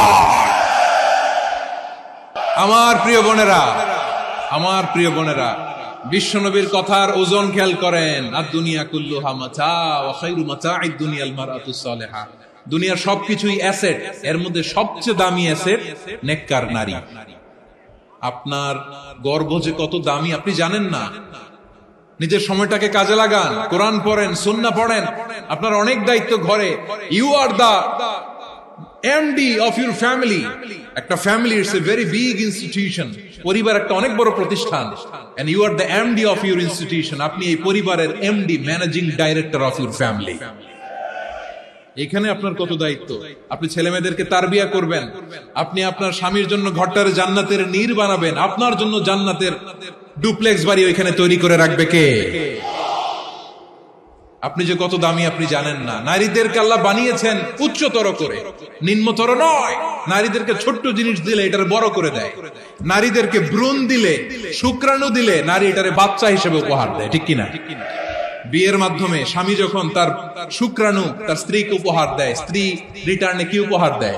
আমার প্রিয় বোনেরা, আমার প্রিয় বোনেরা, বিশ্বনবীর কথার ওজন খেয়াল করেন। আর দুনিয়া কুল্লুহা মাতা ওয়া খায়রু মাতা'আদ দুনিয়া আল মারআতুস সালিহা। দুনিয়ার সবকিছুই অ্যাসেট, এর মধ্যে সবচেয়ে দামি অ্যাসেট নেককার নারী। আপনার গর্ভ যে কত দামি আপনি জানেন না। নিজের সময়টাকে কাজে লাগান, কোরআন পড়েন, সুন্নাহ পড়েন। আপনার অনেক দায়িত্ব ঘরে। You are the MD of your family. একটা family it's a very big institution. পরিবার একটা অনেক বড় প্রতিষ্ঠান। And you are the MD of your institution. আপনি এই পরিবারের MD, managing director of your family. এখানে আপনার কত দায়িত্ব। আপনি ছেলে মেয়েদেরকে তারবিয়া করবেন, আপনি আপনার স্বামীর জন্য ঘরটারে জান্নাতের নীর বানাবেন, আপনার জন্য জান্নাতের ডুপ্লেক্স বাড়ি ওইখানে তৈরি করে রাখবে কে? আপনি যে কত দামি আপনি জানেন না। নারীদেরকে আল্লাহ বানিয়েছেন উচ্চতর করে, নিম্নতর নয়। নারীদেরকে ছোট্ট জিনিস দিলে এটারে বড় করে দেয়। নারীদেরকে ভ্রূণ দিলে, শুক্রাণু দিলে নারী এটারে বাচ্চা হিসেবে উপহার দেয়, ঠিক কিনা? বিয়ের মাধ্যমে স্বামী যখন তার শুক্রাণু তার স্ত্রীকে উপহার দেয়, স্ত্রী রিটার্নে কি উপহার দেয়?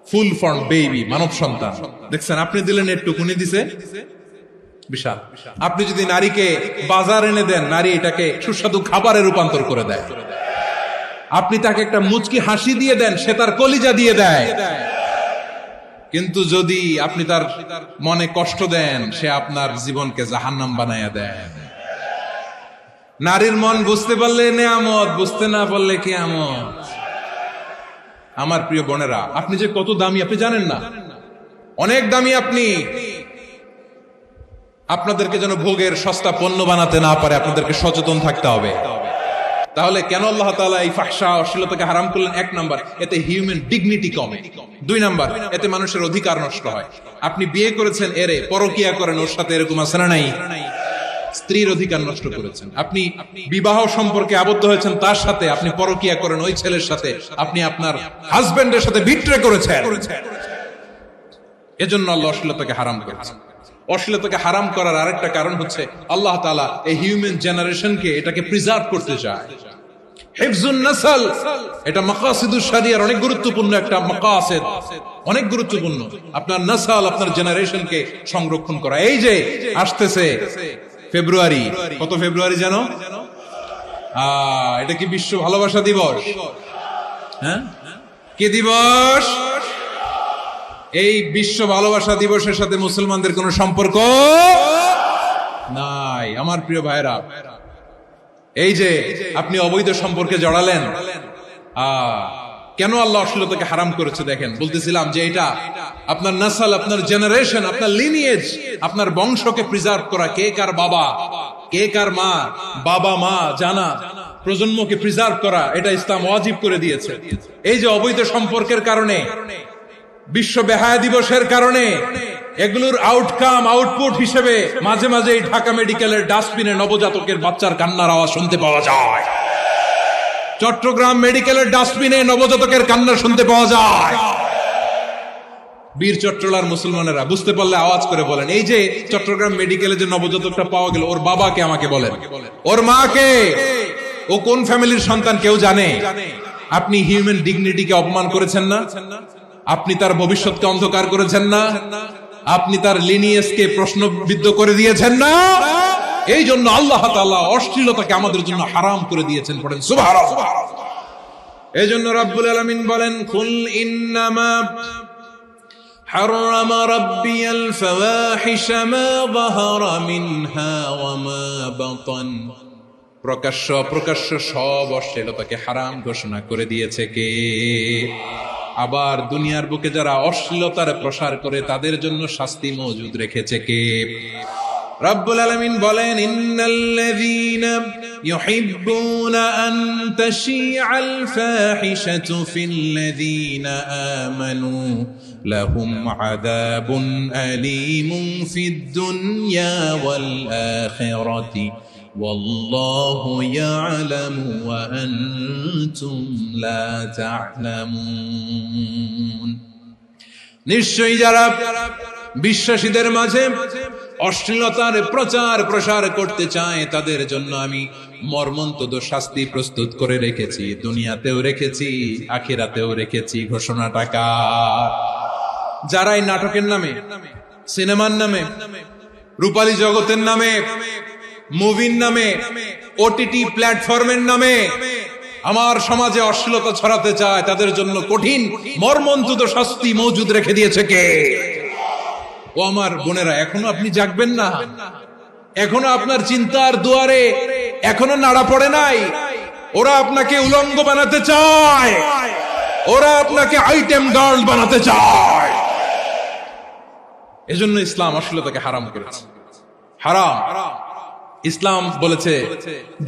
ফুল ফর্ম বেবি, মানব সন্তান। দেখছেন, আপনি দিলেন একটু, উনি দিছে বিশাল। আপনি যদি নারীকে বাজার এনে দেন, নারী এটাকে সুস্বাদু খাবারে রূপান্তর করে দেয়। আপনি তাকে একটা মুচকি হাসি দিয়ে দেন, সে তার কলিজা দিয়ে দেয়। কিন্তু যদি আপনি তার মনে কষ্ট দেন, সে আপনার জীবনকে জাহান্নাম বানায়া দেয়। নারীর মন বুঝতে পারলে নেয়ামত, বুঝতে না পারলে কিয়ামত। আমার প্রিয় বোনেরা, আপনি যে কত দামি আপনি জানেন না। অনেক দামি আপনি। আপনাদেরকে যেন ভোগের সস্তা পণ্য বানাতে না পারে, আপনাদেরকে সচেতন থাকতে হবে। তাহলে কেন আল্লাহ তাআলা এই ফাহশা, অশ্লীলতাকে হারাম করলেন? 1 নাম্বার, এতে হিউম্যান ডিগনিটি কমে। 2 নাম্বার, এতে মানুষের অধিকার নষ্ট হয়। আপনি বিয়ে করেছেন, এরে পরকিয়া করেন, ওর সাথে এরকম আছে না নাই? স্ত্রীর অধিকার নষ্ট করেছেন। আপনি বিবাহ সম্পর্কে আবদ্ধ হয়েছেন তার সাথে, আপনি পরকিয়া করেন ওই ছেলের সাথে, আপনি আপনার হাজবেন্ডের সাথে বিট্রে করেছেন। এজন্য আল্লাহ অশ্লীলতাকে হারাম করেছেন। অশ্লীলতাকে হারাম করার আরেকটা কারণ হচ্ছে আল্লাহ তাআলা এই হিউম্যান জেনারেশনকে, এটাকে প্রিজার্ভ করতে চায়। হিফজুন নাসল, এটা মাকাসিদুশ শরিয়ার অনেক গুরুত্বপূর্ণ একটা মাকাসিদ, অনেক গুরুত্বপূর্ণ। আপনার নাসল, আপনার জেনারেশনকে সংরক্ষণ করা। এই যে আসতেছে ফেব্রুয়ারি, কত ফেব্রুয়ারি জানো? এটা কি বিশ্ব ভালোবাসা দিবস? হ্যাঁ, কি দিবস? এই বিশ্ব ভালোবাসা দিবসের সাথে মুসলমানদের কোনো সম্পর্ক নাই। আমার প্রিয় ভাইরা, এই যে আপনি অবৈধ সম্পর্কে জড়ালেন, কেন আল্লাহ অশ্লীলতাকে হারাম করেছে দেখেন। বলতেছিলাম যে এটা আপনার নাসল, আপনার জেনারেশন, আপনার লিনিয়েজ, আপনার বংশকে প্রিজার্ভ করা। কে কার বাবা, কে কার মা, বাবা মা জানা, প্রজন্মকে প্রিজার্ভ করা, এটা ইসলাম ওয়াজিব করে দিয়েছে। এই যে অবৈধ সম্পর্কের কারণে, বিশ্ব বেহায়া দিবসের কারণে, এগুলোর আউটকাম, আউটপুট হিসেবে মাঝে মাঝে এই ঢাকা মেডিকেলের ডাস্টবিনে নবজাতকের বাচ্চার কান্নার আওয়াজ শুনতে পাওয়া যায়। চট্টগ্রাম মেডিকেলের ডাস্টবিনে নবজাতকের কান্না শুনতে পাওয়া যায়। বীর চট্টলার মুসলমানেরা বুঝতে পারলে আওয়াজ করে বলেন, এই যে চট্টগ্রাম মেডিকেলে যে নবজাতকটা পাওয়া গেল, ওর বাবাকে আমাকে বলেন, ওর মাকে, ও কোন ফ্যামিলির সন্তান কেউ জানে? আপনি হিউম্যান ডিগনিটিকে অপমান করেছেন না? আপনি তার ভবিষ্যৎকে অন্ধকার করেছেন না? আপনি তার লিনিয়েজকে প্রশ্নবিদ্ধ করে দিয়েছেন না? এই জন্য আল্লাহ তাআলা অশ্লীলতাকে আমাদের জন্য হারাম করে দিয়েছেন। পড়েন সুবহানাল্লাহ। এই জন্য রাব্বুল আলামিন বলেন, কুল ইন্নামা হারামা রাব্বিয়াল ফাওয়াহিশা মা যাহারা মিনহা ওয়া মা বাতান। প্রকাশ্য অপ্রকাশ্য সব অশ্লীলতাকে হারাম ঘোষণা করে দিয়েছে কে? আবার দুনিয়ার বুকে যারা অশ্লীলতার প্রসার করে তাদের জন্য শাস্তি মজুদ রেখেছে কে? রব্বুল আলামিন বলেন, ইন্নাল্লাযীনা ইউহিব্বুনা আন তাশিআল ফাহিশাতু ফিল্লাযীনা আমানু লাহুম আযাবুন আলীমুন ফিদ দুনিয়া ওয়াল আখিরাতি ওয়াল্লাহু ইয়ালামু ওয়া আনতুম লা তা'লামুন। নিশ্চয়ই যারা বিশ্বাসীদের মাঝে অশ্লীলতার প্রচার প্রসার করতে চায় তাদের জন্য আমি মর্মন্তুদ শাস্তি প্রস্তুত করে রেখেছি, দুনিয়াতেও রেখেছি, আখিরাতেও রেখেছি। ঘোষণাটা কার? যারা এই নাটকের নামে, সিনেমার নামে, রূপালী জগতের নামে, মুভির নামে, ওটিটি প্ল্যাটফর্মের নামে আমার সমাজে অশ্লীলতা ছড়াতে চায়, তাদের জন্য কঠিন মর্মন্তুদ শাস্তি মজুদ রেখে দিয়েছে কে? ও আমার বোনেরা, এখনো আপনি জাগবেন না? এখনো আপনার চিন্তার দুয়ারে এখনো নাড়া পড়ে নাই? ওরা আপনাকে উলঙ্গ বানাতে চায়, ওরা আপনাকে আইটেম গার্ল বানাতে চায়। এজন্য ইসলাম অশ্লীলতাকে হারাম করেছে। হারাম। ইসলাম বলেছে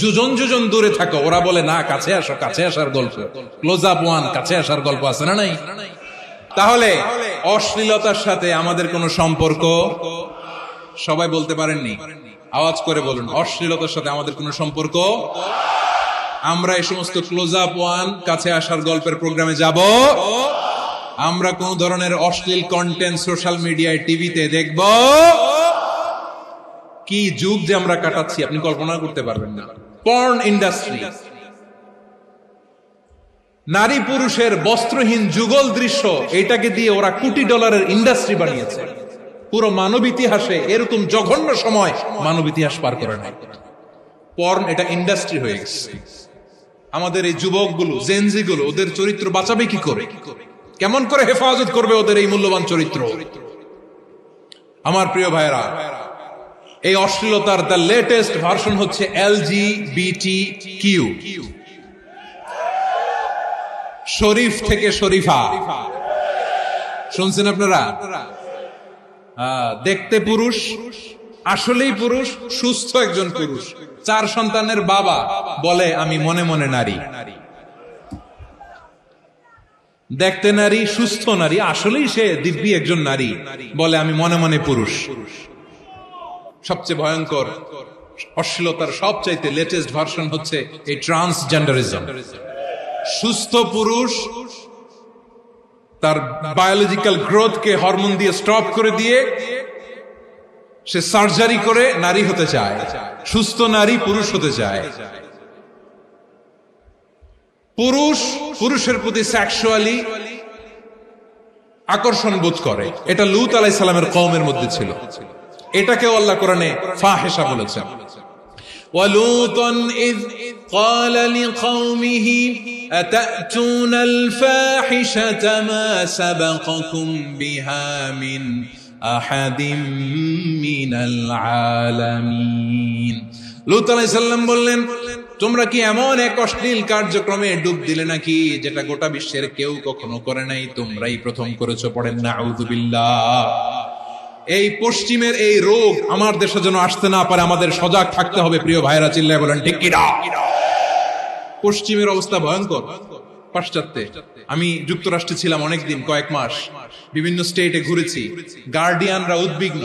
যোজন যোজন দূরে থাকো, ওরা বলে না কাছে আসো, কাছে আসার গল্প, ক্লোজ আপ ওয়ান, কাছে আসার গল্প আছে না নাই? তাহলে অশ্লীলতার সাথে আমাদের কোনো সম্পর্ক? সবাই বলতে পারেননি, আওয়াজ করে বলুন, অশ্লীলতার সাথে আমাদের কোনো সম্পর্ক? আমরা এই সমস্ত ক্লোজ আপ ওয়ান, কাছে আসার গল্পের প্রোগ্রামে যাব? আমরা কোন ধরনের অশ্লীল কন্টেন্ট সোশ্যাল মিডিয়ায়, টিভিতে দেখব? কি যুগ যে আমরা কাটাচ্ছি আপনি কল্পনা করতে পারবেন না। পর্ন ইন্ডাস্ট্রি, নারী পুরুষের বস্ত্রহীন যুগল দৃশ্য, এটাকে দিয়ে ওরা কোটি ডলারের ইন্ডাস্ট্রি বানিয়েছে। পুরো মানব ইতিহাসে এরকম জঘন্য সময় মানব ইতিহাস পার করে নাই। পর্ন এটা ইন্ডাস্ট্রি হয়ে গেছে। আমাদের এই যুবকগুলো, জেনজি গুলো, ওদের চরিত্র বাঁচাবে কি করে? কেমন করে হেফাজত করবে ওদের এই মূল্যবান চরিত্র? আমার প্রিয় ভাইরা, এই অশ্লীলতার দ্য লেটেস্ট ভার্সন হচ্ছে LGBTQ, শরীফ থেকে শরীফা। শুনছেন আপনারা? দেখতে পুরুষ, আসলেই পুরুষ, সুস্থ একজন পুরুষ, 4 সন্তানের বাবা, বলে আমি মনে মনে নারী। দেখতে নারী, সুস্থ নারী, আসলেই সে দিব্যি একজন নারী, বলে আমি মনে মনে পুরুষ। সবচেয়ে ভয়ঙ্কর অশ্লীলতার সবচাইতে লেটেস্ট ভার্সন হচ্ছে এই ট্রান্সজেন্ডারিজম। সুস্থ পুরুষ তার বায়োলজিক্যাল গ্রোথকে হরমোন দিয়ে স্টপ করে দিয়ে সে সার্জারি করে নারী হতে চায়। সুস্থ নারী পুরুষ হতে চায়। পুরুষ পুরুষের প্রতি সেক্সুয়ালি আকর্ষণ বোধ করে। এটা লূত আলাইহিস সালামের কওমের মধ্যে ছিল। এটাকেও আল্লাহ কোরআনে ফাহিশা বলেছেন। ওয়ালুতান ইয قال لقومه أتأتون الفاحشة ما سبقكم بها من أحد من العالمين। লূত আলাইহিস সালাম বললেন, তোমরা কি এমন এক অশ্লীল কার্যক্রমে ডুব দিলে নাকি যেটা গোটা বিশ্বের কেউ কখনো করে নাই, তোমরাই প্রথম করেছো? পড়েন নাউযু বিল্লাহ। এই পশ্চিমের এই রোগ আমার দেশে যেন আসতে না পারে, আমাদের সজাগ থাকতে হবে। প্রিয় ভাইরা, চিল্লায় বলেন ঠিক কিনা? পশ্চিমের অবস্থা ভয়ঙ্কর। পাশ্চাত্যে, আমি যুক্তরাষ্ট্রে ছিলাম অনেকদিন, কয়েক মাস, বিভিন্ন স্টেটে ঘুরেছি। গার্ডিয়ানরা উদ্বিগ্ন,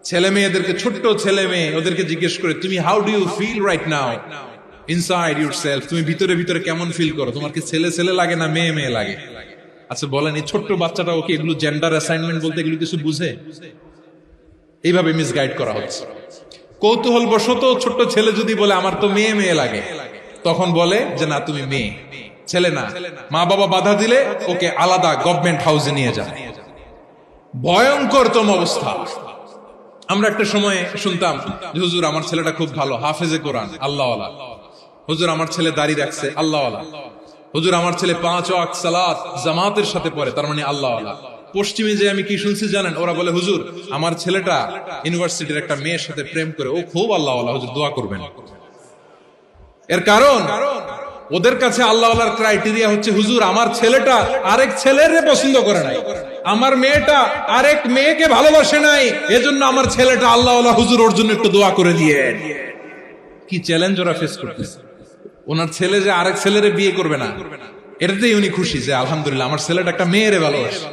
ছেলে মেয়েদেরকে, ছোট্ট ছেলে মেয়ে, ওদেরকে জিজ্ঞেস করে, তুমি how do you feel right now inside yourself? তুমি ভিতরে ভিতরে কেমন ফিল করো? তোমার কি ছেলে ছেলে লাগে না মেয়ে মেয়ে লাগে? আচ্ছা বলেন, এই ছোট্ট বাচ্চাটা ওকে এগুলো জেন্ডার অ্যাসাইনমেন্ট বলতে এগুলো কিছু বুঝে? এইভাবে মিসগাইড করা হচ্ছে। কৌতূহল বশত ছোট্ট ছেলে যদি বলে আমার তো মেয়ে মেয়ে লাগে, তখন বলে যে না তুমি মেয়ে, ছেলে না। মা বাবা বাধা দিলে ওকে আলাদা গভর্নমেন্ট হাউসে নিয়ে যায়। ভয়ঙ্করতম অবস্থা। আমরা একটা সময় শুনতাম যে হুজুর আমার ছেলেটা খুব ভালো, হাফেজে কোরআন, আল্লাহওয়ালা। হুজুর আমার ছেলে দাড়ি রাখছে, আল্লাহওয়ালা। হুজুর আমার ছেলে 5 ওয়াক্ত সালাত জামাতের সাথে পড়ে, তার মানে আল্লাহওয়ালা। পশ্চিমে যে আমি কি শুনছি জানেন? ওরা বলে হুজুর আমার ছেলেটা ইউনিভার্সিটির একটা মেয়ের সাথে প্রেম করে, ও খুব আল্লাহওয়ালা, হুজুর দোয়া করবেন। এর কারণ ওদের কাছে আল্লাহওয়ালার ক্রাইটেরিয়া হচ্ছে, হুজুর আমার ছেলেটা আরেক ছেলের পছন্দ করে নাই, আমার মেয়েটা আরেক মেয়েকে ভালোবাসে নাই, এজন্য আমার ছেলেটা আল্লাহওয়ালা, হুজুর ওর জন্য একটু দোয়া করে দিয়ে। কি চ্যালেঞ্জ ওরা ফেস করতেছে। ওনার ছেলে যে আরেক ছেলেরে বিয়ে করবে না, এটাতেই উনি খুশি যে আলহামদুলিল্লাহ আমার ছেলেটা একটা মেয়েরে ভালোবাসে,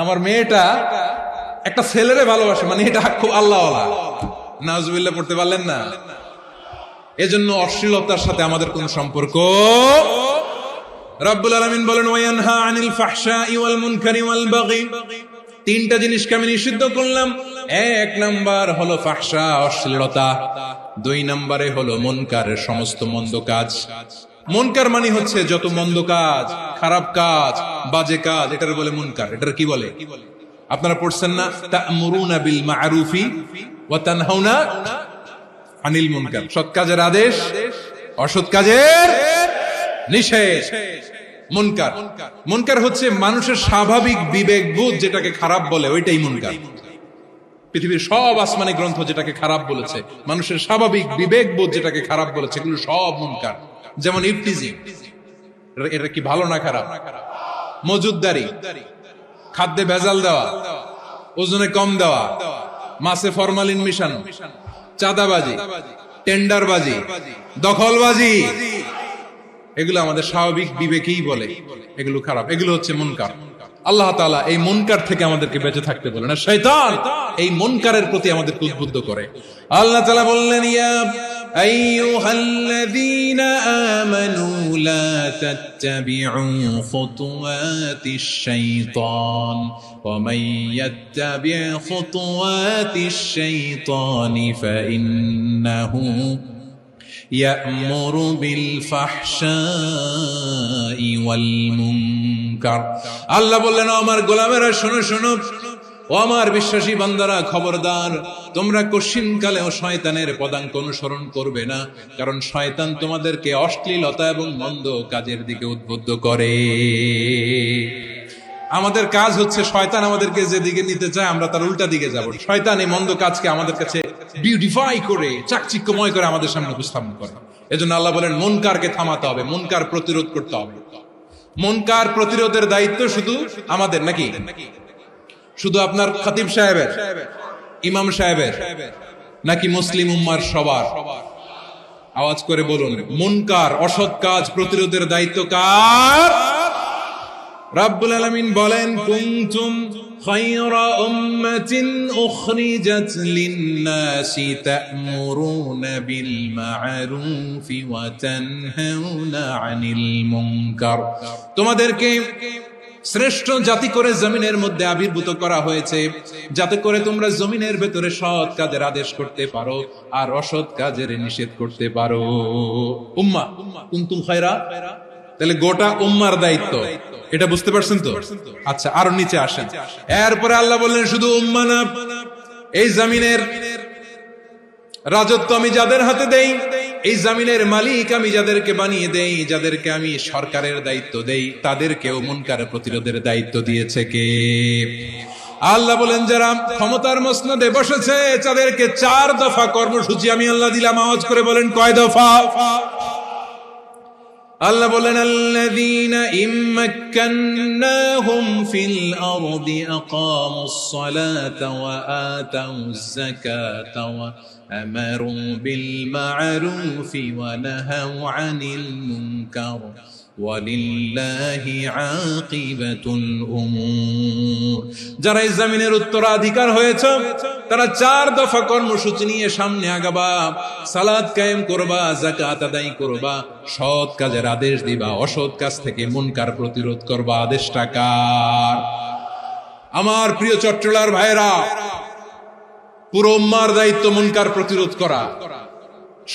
আমার মেয়েটা একটা ছেলেরে ভালোবাসে, মানে এটা খুব আল্লাহওয়ালা। নাউজুবিল্লাহ পড়তে পারলেন না? এজন্য অশ্লীলতার সাথে আমাদের কোন সম্পর্ক। রব্বুল আলামিন বলেন, ওয়ায়ানহা আনিল ফাহশাই ওয়াল মুনকারি ওয়াল বাগি, তিনটা জিনিসকে আমি নিষিদ্ধ করলাম। এক নাম্বার হলো ফাহশা, অশ্লীলতা। দুই নম্বরে হলো মুনকার, সমস্ত মন্দ কাজ। মুনকার মানে হচ্ছে যত মন্দ কাজ, খারাপ কাজ, বাজে কাজ, এটার বলে মুনকার। এটার কি বলে? আপনারা পড়ছেন না, তা'মুরুনা বিল মা'রুফি ওয়া তানহাউনা আনিল মুনকার। সৎ কাজের আদেশ, অসৎ কাজের নিষেধ। মুনকার, মুনকার হচ্ছে মানুষের স্বাভাবিক বিবেকবোধ যেটাকে খারাপ বলে, ওইটাই মুনকার। পৃথিবীর সব আসমানি গ্রন্থ যেটাকে খারাপ বলেছে, মানুষের স্বাভাবিক বিবেকবোধ যেটাকে খারাপ বলেছে, এগুলো সব মুনকার। যেমন ইফতিজিং, এটা কি ভালো না খারাপ? মজুদদারি, খাদ্যে ভেজাল দেওয়া, ওজনে কম দেওয়া, মাছে ফরমালিন মিশানো, চাঁদাবাজি, টেন্ডারবাজি, দখলবাজি, এগুলো আমাদের স্বাভাবিক বিবেকেই বলে এগুলো খারাপ, এগুলো হচ্ছে মুনকার। আল্লাহ তাআলা এই মুনকার থেকে আমাদেরকে বেঁচে থাকতে বলেন, আর শয়তান এই মুনকারের প্রতি আমাদেরকে উদ্বুদ্ধ করে। আল্লাহ তাআলা বললেন, ইয়া আইয়ুহাল্লাযীনা আমানু লা তাত্তাবিউ খুতুওয়াতিশ শাইতান ওয়া মান ইয়াত্তাবি' খুতুওয়াতিশ শাইতানি ফাইন্নাহু ইয়া'মুরু বিল ফাহশাই ওয়াল মুনকার। আল্লাহ বললেন, আমার গোলামেরা শোনো শোনো, ও আমার বিশ্বাসী বান্দারা খবরদার, তোমরা কশিনকালেও শয়তানের পদাঙ্ক অনুসরণ করবে না, কারণ শয়তান তোমাদেরকে অশ্লীলতা এবং মন্দ কাজের দিকে উদ্বুদ্ধ করে। আমাদের কাজ হচ্ছে শয়তান আমাদেরকে যেদিকে নিতে চায় আমরা তার উল্টা দিকে যাব। শয়তান এই মন্দ কাজকে আমাদের কাছে বিউটিফাই করে, চাকচিক্যময় করে আমাদের সামনে উপস্থাপন করে। এজন্য আল্লাহ বলেন, মুনকারকে থামাতে হবে, মুনকার প্রতিরোধ করতে হবে। মুনকার প্রতিরোধের দায়িত্ব শুধু আমাদের নাকি? শুধু আপনার খতিব সাহেবের, ইমাম সাহেবের, নাকি মুসলিম উম্মার সবার? আওয়াজ করে বলুন, মুনকার, অসৎ কাজ প্রতিরোধের দায়িত্ব কার? রাব্বুল আলামিন বলেন, কুনতুম খায়রা উম্মাতিন উখরিজাত লিন-নাসি তা'মুরুনা বিল মা'রুফি ওয়া তানহাউনা আনিল মুনকার। তোমাদেরকে শ্রেষ্ঠ জাতি করে জমিনের মধ্যে আবির্ভূত করা হয়েছে, যাতে করে তোমরা জমিনের ভেতরে সৎ কাজের আদেশ করতে পারো আর অসৎ কাজের নিষেধ করতে পারো। উম্মাহ, কুনতুম খায়রা, তাহলে গোটা উম্মার দায়িত্ব, এটা বুঝতে পারছেন তো? আচ্ছা, আরো নিচে আসেন। এরপরে আল্লাহ বললেন, শুধু উম্মাহ না, এই জমিনের রাজত্ব আমি যাদের হাতে দেই, এই জমিনের মালিক আমি যাদেরকে বানিয়ে দেই, যাদেরকে আমি সরকারের দায়িত্ব দেই, তাদেরকেও মুনকার প্রতিরোধের দায়িত্ব দিয়েছে কে? আল্লাহ বলেন, যারা ক্ষমতার মসনদে বসেছে তাদেরকে 4 দফা কর্মসূচি আমি আল্লাহ দিলাম। আওয়াজ করে বলেন, কয় দফা? আল্লাহ বলেন, আল্লাযীনা ইম্মাক্কান্নাহুম ফিল আরদি আকামুস সালাতা ওয়া আতাউয যাকাতা ওয়া আমারু বিল মা'রুফি ওয়া নাহাউ আনিল মুনকার ওয়ালিল্লাহি আকিবাতুল উমুর। যারা এই জমিনের উত্তরাধিকার হয়েছে তারা 4 দফা কর্মসূচি নিয়ে সামনে আগাবা। সালাত কায়েম করবা, যাকাত আদায় করবা, সৎ কাজের আদেশ দিবা, অসৎ কাজ থেকে মুনকার প্রতিরোধ করবা। আদেশটা কার? আমার প্রিয় চট্টলার ভাইরা, পুরো উম্মার দায়িত্ব মুনকার প্রতিরোধ করা,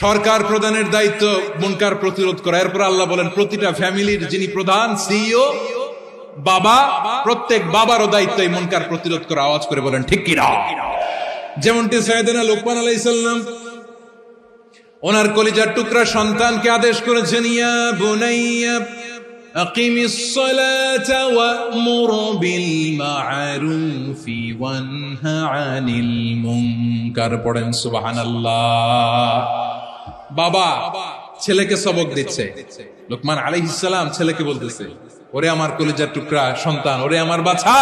সরকার প্রধানের দায়িত্ব মুনকার প্রতিরোধ করা। এরপর আল্লাহ বলেন, প্রতিটা ফ্যামিলির যিনি প্রধান সিইও বাবা, প্রত্যেক বাবারও দায়িত্ব এই মুনকার প্রতিরোধ করা। আওয়াজ করে বলেন ঠিক কি না? যেমনটি সাইয়েদনা লোকমান আলাইহিস সালাম ওনার কলিজার টুকরা সন্তানকে আদেশ করেছেন, ইয়া বুনাইয়া আকিমিস সালাতা ওয়া'মুর বিল মা'রুফি ওয়ানহা আনিল মুনকার। পড়েন সুবহানাল্লাহ। বাবা ছেলেকে সবক দিচ্ছে। লোকমান আলাইহিস সালাম ছেলেকে বলতেছে, ওরে আমার কলিজার টুকরা সন্তান, ওরে আমার বাছা,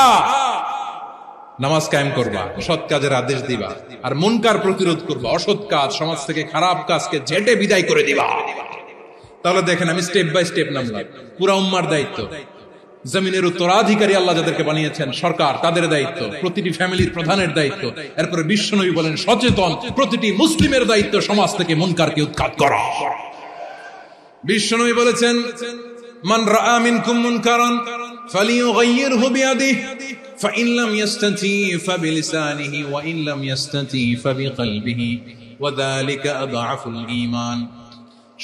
নামাজ কায়েম করবা, সৎ কাজের আদেশ দিবা, আর মুনকার প্রতিরোধ করবা, অসৎ কাজ, সমাজ থেকে খারাপ কাজকে ঝেঁটে বিদায় করে দিবা। তাহলে দেখেন, আমি স্টেপ বাই স্টেপ নামলাম। পুরা উম্মার দায়িত্ব, জমিনের উত্তরাধিকারী আল্লাহ যাদেরকে বানিয়েছেন, সরকার, তাদের দায়িত্ব, প্রতিটি ফ্যামিলির প্রধানের দায়িত্ব, এরপরে বিশ্বনবী বলেন সচেতন প্রতিটি মুসলিমের দায়িত্ব সমাজ থেকে মুনকারকে উৎখাত করা। বিশ্বনবী বলেছেন, মান রাআ মিনকুম মুনকারান ফালিয়ুগাইয়িরহু বিয়াদিহি ফাইন লাম ইয়াসতাতি ফাবিলিসানিহি ওয়া ইন লাম ইয়াসতাতি ফাবিকলবিহি ওয়া যালিকা আযআফুল ঈমান।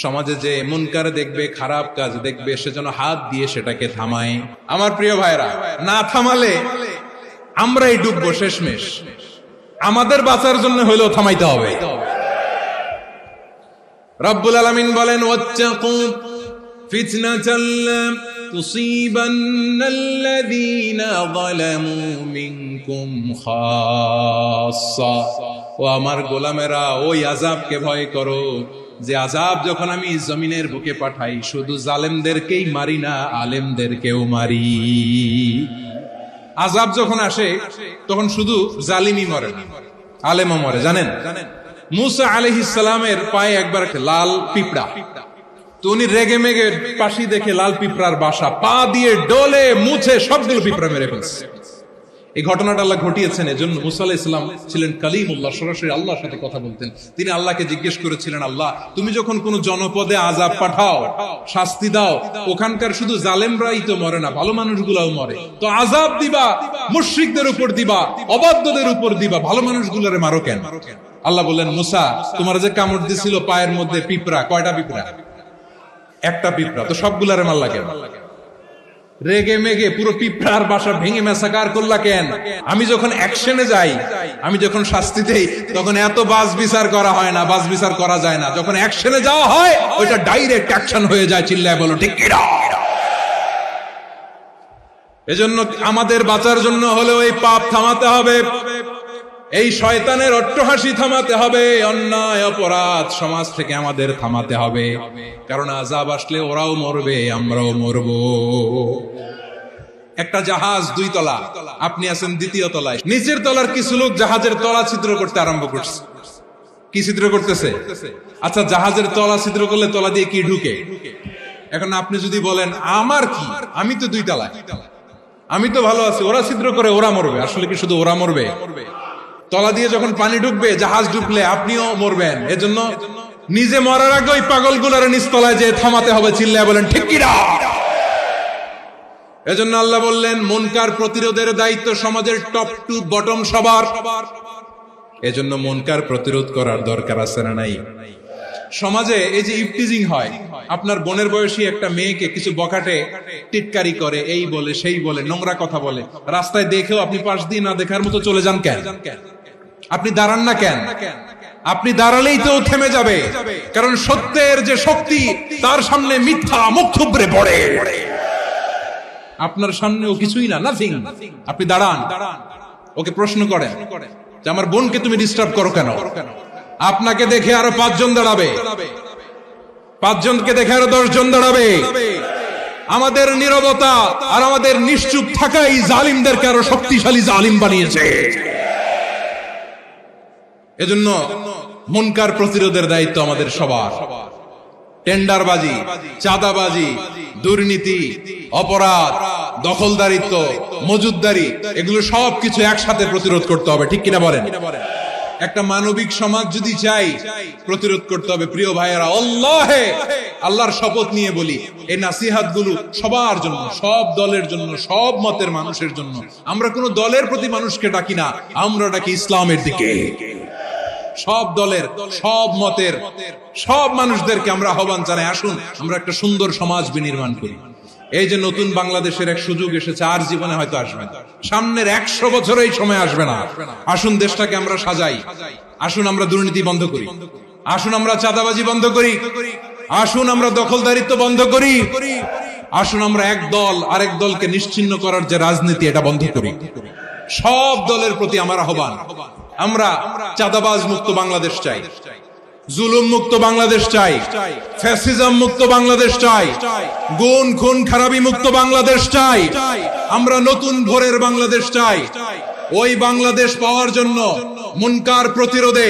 সমাজে যে মুনকার দেখবে, খারাপ কাজ দেখবে, সেজন্য হাত দিয়ে সেটাকে থামায়। আমার প্রিয় ভাইরা, না থামালে আমরাই ডুববো শেষমেশ। আমাদের বাঁচার জন্য হইলেও থামাইতে হবে। রব্বুল আলামিন বলেন, ওয়াত্তাকু ফিতনাতাল লা তুসিবান্নাল্লাযীনা যালামু মিনকুম খাসসা। ও আমার গোলামেরা, ওই আযাবকে ভয় করো যে আযাব যখন আমি জমিনের বুকে পাঠাই, শুধু জালেমদেরকেই মারি না, আলেমদেরকেও মারি। আযাব যখন আসে তখন শুধু জালিমই মরে না, আলেমও মরে। জানেন, মুসা আলাইহিস সালামের পায়ে একবার লাল পিঁপড়া, তো উনি রেগে মেগে পাশি দেখে লাল পিঁপড়ার বাসা, পা দিয়ে ডলে মুছে সবগুলো পিঁপড়া মেরে ফেলছে। এই ঘটনাটা আল্লাহ ঘটিয়েছেন এজন্য মুসা আলাইহিস সালাম ছিলেন কালিমুল্লাহ, সরাসরি আল্লাহর সাথে কথা বলতেন। তিনি আল্লাহকে জিজ্ঞেস করেছিলেন, আল্লাহ তুমি যখন কোন জনপদে আযাব পাঠাও, শাস্তি দাও, ওখানকার শুধু জালেমরাই তো মরে না, ভালো মানুষগুলোও মরে, তো আযাব দিবা মুশরিকদের উপর দিবা, অবাধ্যদের উপর দিবা, ভালো মানুষগুলোরে মারো কেন? আল্লাহ বললেন, মুসা তোমার যে কামড় দিছিল পায়ের মধ্যে পিঁপড়া, কয়টা পিঁপড়া? একটা পিঁপড়া, তো সবগুলারে মারলা কেন? রেগে মেগে পুরো পিঁপড়ার বাসা ভেঙে মেসাকার করলা কেন? আমি যখন অ্যাকশনে যাই, আমি যখন শাস্তি দেই, তখন এত বাস বিচার করা হয় না, বাস বিচার করা যায় না। যখন অ্যাকশনে যাওয়া হয়, ওইটা ডাইরেক্ট অ্যাকশন হয়ে যায়। চিল্লায় বলো ঠিক কি না? এজন্য আমাদের বাঁচার জন্য হলেও এই পাপ থামাতে হবে, এই শয়তানের অট্টহাসি থামাতে হবে, অন্যায় অপরাধ সমাজ থেকে আমাদের থামাতে হবে। কারণ আযাব আসলে ওরাও মরবে, আমরাও মরব। একটা জাহাজ 2 তলা, আপনি আছেন 2য় তলায়, নিচের তলার কিছু লোক জাহাজের তলা ছিদ্র করতে আরম্ভ করছে। কি ছিদ্র করতেছে? আচ্ছা, জাহাজের তলা ছিদ্র করলে তলা দিয়ে কি ঢুকে? এখন আপনি যদি বলেন আমার কি, আমি তো 2 তলায়, আমি তো ভালো আছি, ওরা ছিদ্র করে ওরা মরবে। আসলে কি শুধু ওরা মরবে? তলা দিয়ে যখন পানি ঢুকবে, জাহাজ ঢুকলে আপনিও মরবেন। এজন্য নিজে মরার আগে ওই পাগলগুলোর নিচতলায় যে থামাতে হবে। চিল্লায় বলেন ঠিক কি না? এজন্য আল্লাহ বললেন, মুনকার প্রতিরোধের দায়িত্ব সমাজের টপ টু বটম সবার। এজন্য মুনকার প্রতিরোধ করার দরকার আছে না নাই? সমাজে এই যে ইফটিজিং হয়, আপনার বোনের বয়সী একটা মেয়েকে কিছু বকাটে টিটকারি করে, এই বলে সেই বলে, নোংরা কথা বলে, রাস্তায় দেখেও আপনি পাশ দিয়ে না দেখার মতো চলে যান কেন? আপনি দাঁড়ান না কেন? আপনি দাঁড়ালেই তো থেমে যাবে, কারণ সত্যের যে শক্তি, তার সামনে মিথ্যা মুখ থুবড়ে পড়ে। আপনার সামনেও কিছুই না, নাথিং। আপনি দাঁড়ান, ওকে প্রশ্ন করেন যে আমার বোনকে তুমি ডিস্টার্ব করো কেন? আপনাকে দেখে আরো 5 জন দাঁড়াবে, 5 জনকে দেখে আরো 10 জন দাঁড়াবে। আমাদের নীরবতা আর আমাদের নিশ্চুপ থাকাই জালিমদেরকে আরো শক্তিশালী জালিম বানিয়েছে। এজন্য মুনকার প্রতিরোধের দায়িত্ব আমাদের সবার। টেন্ডারবাজি, চাঁদাবাজি, দুর্নীতি, অপরাধ, দখলদারিত্ব, মজুদদারি, এগুলো সবকিছু একসাথে প্রতিরোধ করতে হবে। ঠিক কিনা বলেন? একটা মানবিক সমাজ যদি চাই, প্রতিরোধ করতে হবে। প্রিয় ভাইয়েরা, আল্লাহর শপথ নিয়ে বলি, এই নাসিহাত গুলো সবার জন্য, সব দলের জন্য, সব মতের মানুষের জন্য। আমরা কোন দলের প্রতি মানুষকে ডাকি না, আমরা ডাকি ইসলামের দিকে। সব দলের, সব মতের, সব মানুষদেরকে আমরা আহ্বান জানাই, আসুন আমরা একটা সুন্দর সমাজ বিনির্মাণ করি। এই যে নতুন বাংলাদেশের এক সুযোগ এসেছে, আর জীবনে হয়তো আসবে না, সামনের 100 বছর এই সময় আসবে না। আসুন দেশটাকে আমরা সাজাই, আসুন আমরা দুর্নীতি বন্ধ করি, আসুন আমরা চাঁদাবাজি বন্ধ করি, আসুন আমরা দখলদারিত্ব বন্ধ করি, আসুন আমরা এক দল আরেক দলকে নিশ্চিহ্ন করার যে রাজনীতি, এটা বন্ধ করি। সব দলের প্রতি আমার আহ্বান, আমরা চাঁদাবাজ মুক্ত বাংলাদেশ চাই, জুলুম মুক্ত বাংলাদেশ চাই, ফ্যাসিজম মুক্ত বাংলাদেশ চাই, গুণ খুন খারাপি মুক্ত বাংলাদেশ চাই, আমরা নতুন ভোরের বাংলাদেশ চাই। ওই বাংলাদেশ পাওয়ার জন্য মুনকার প্রতিরোধে,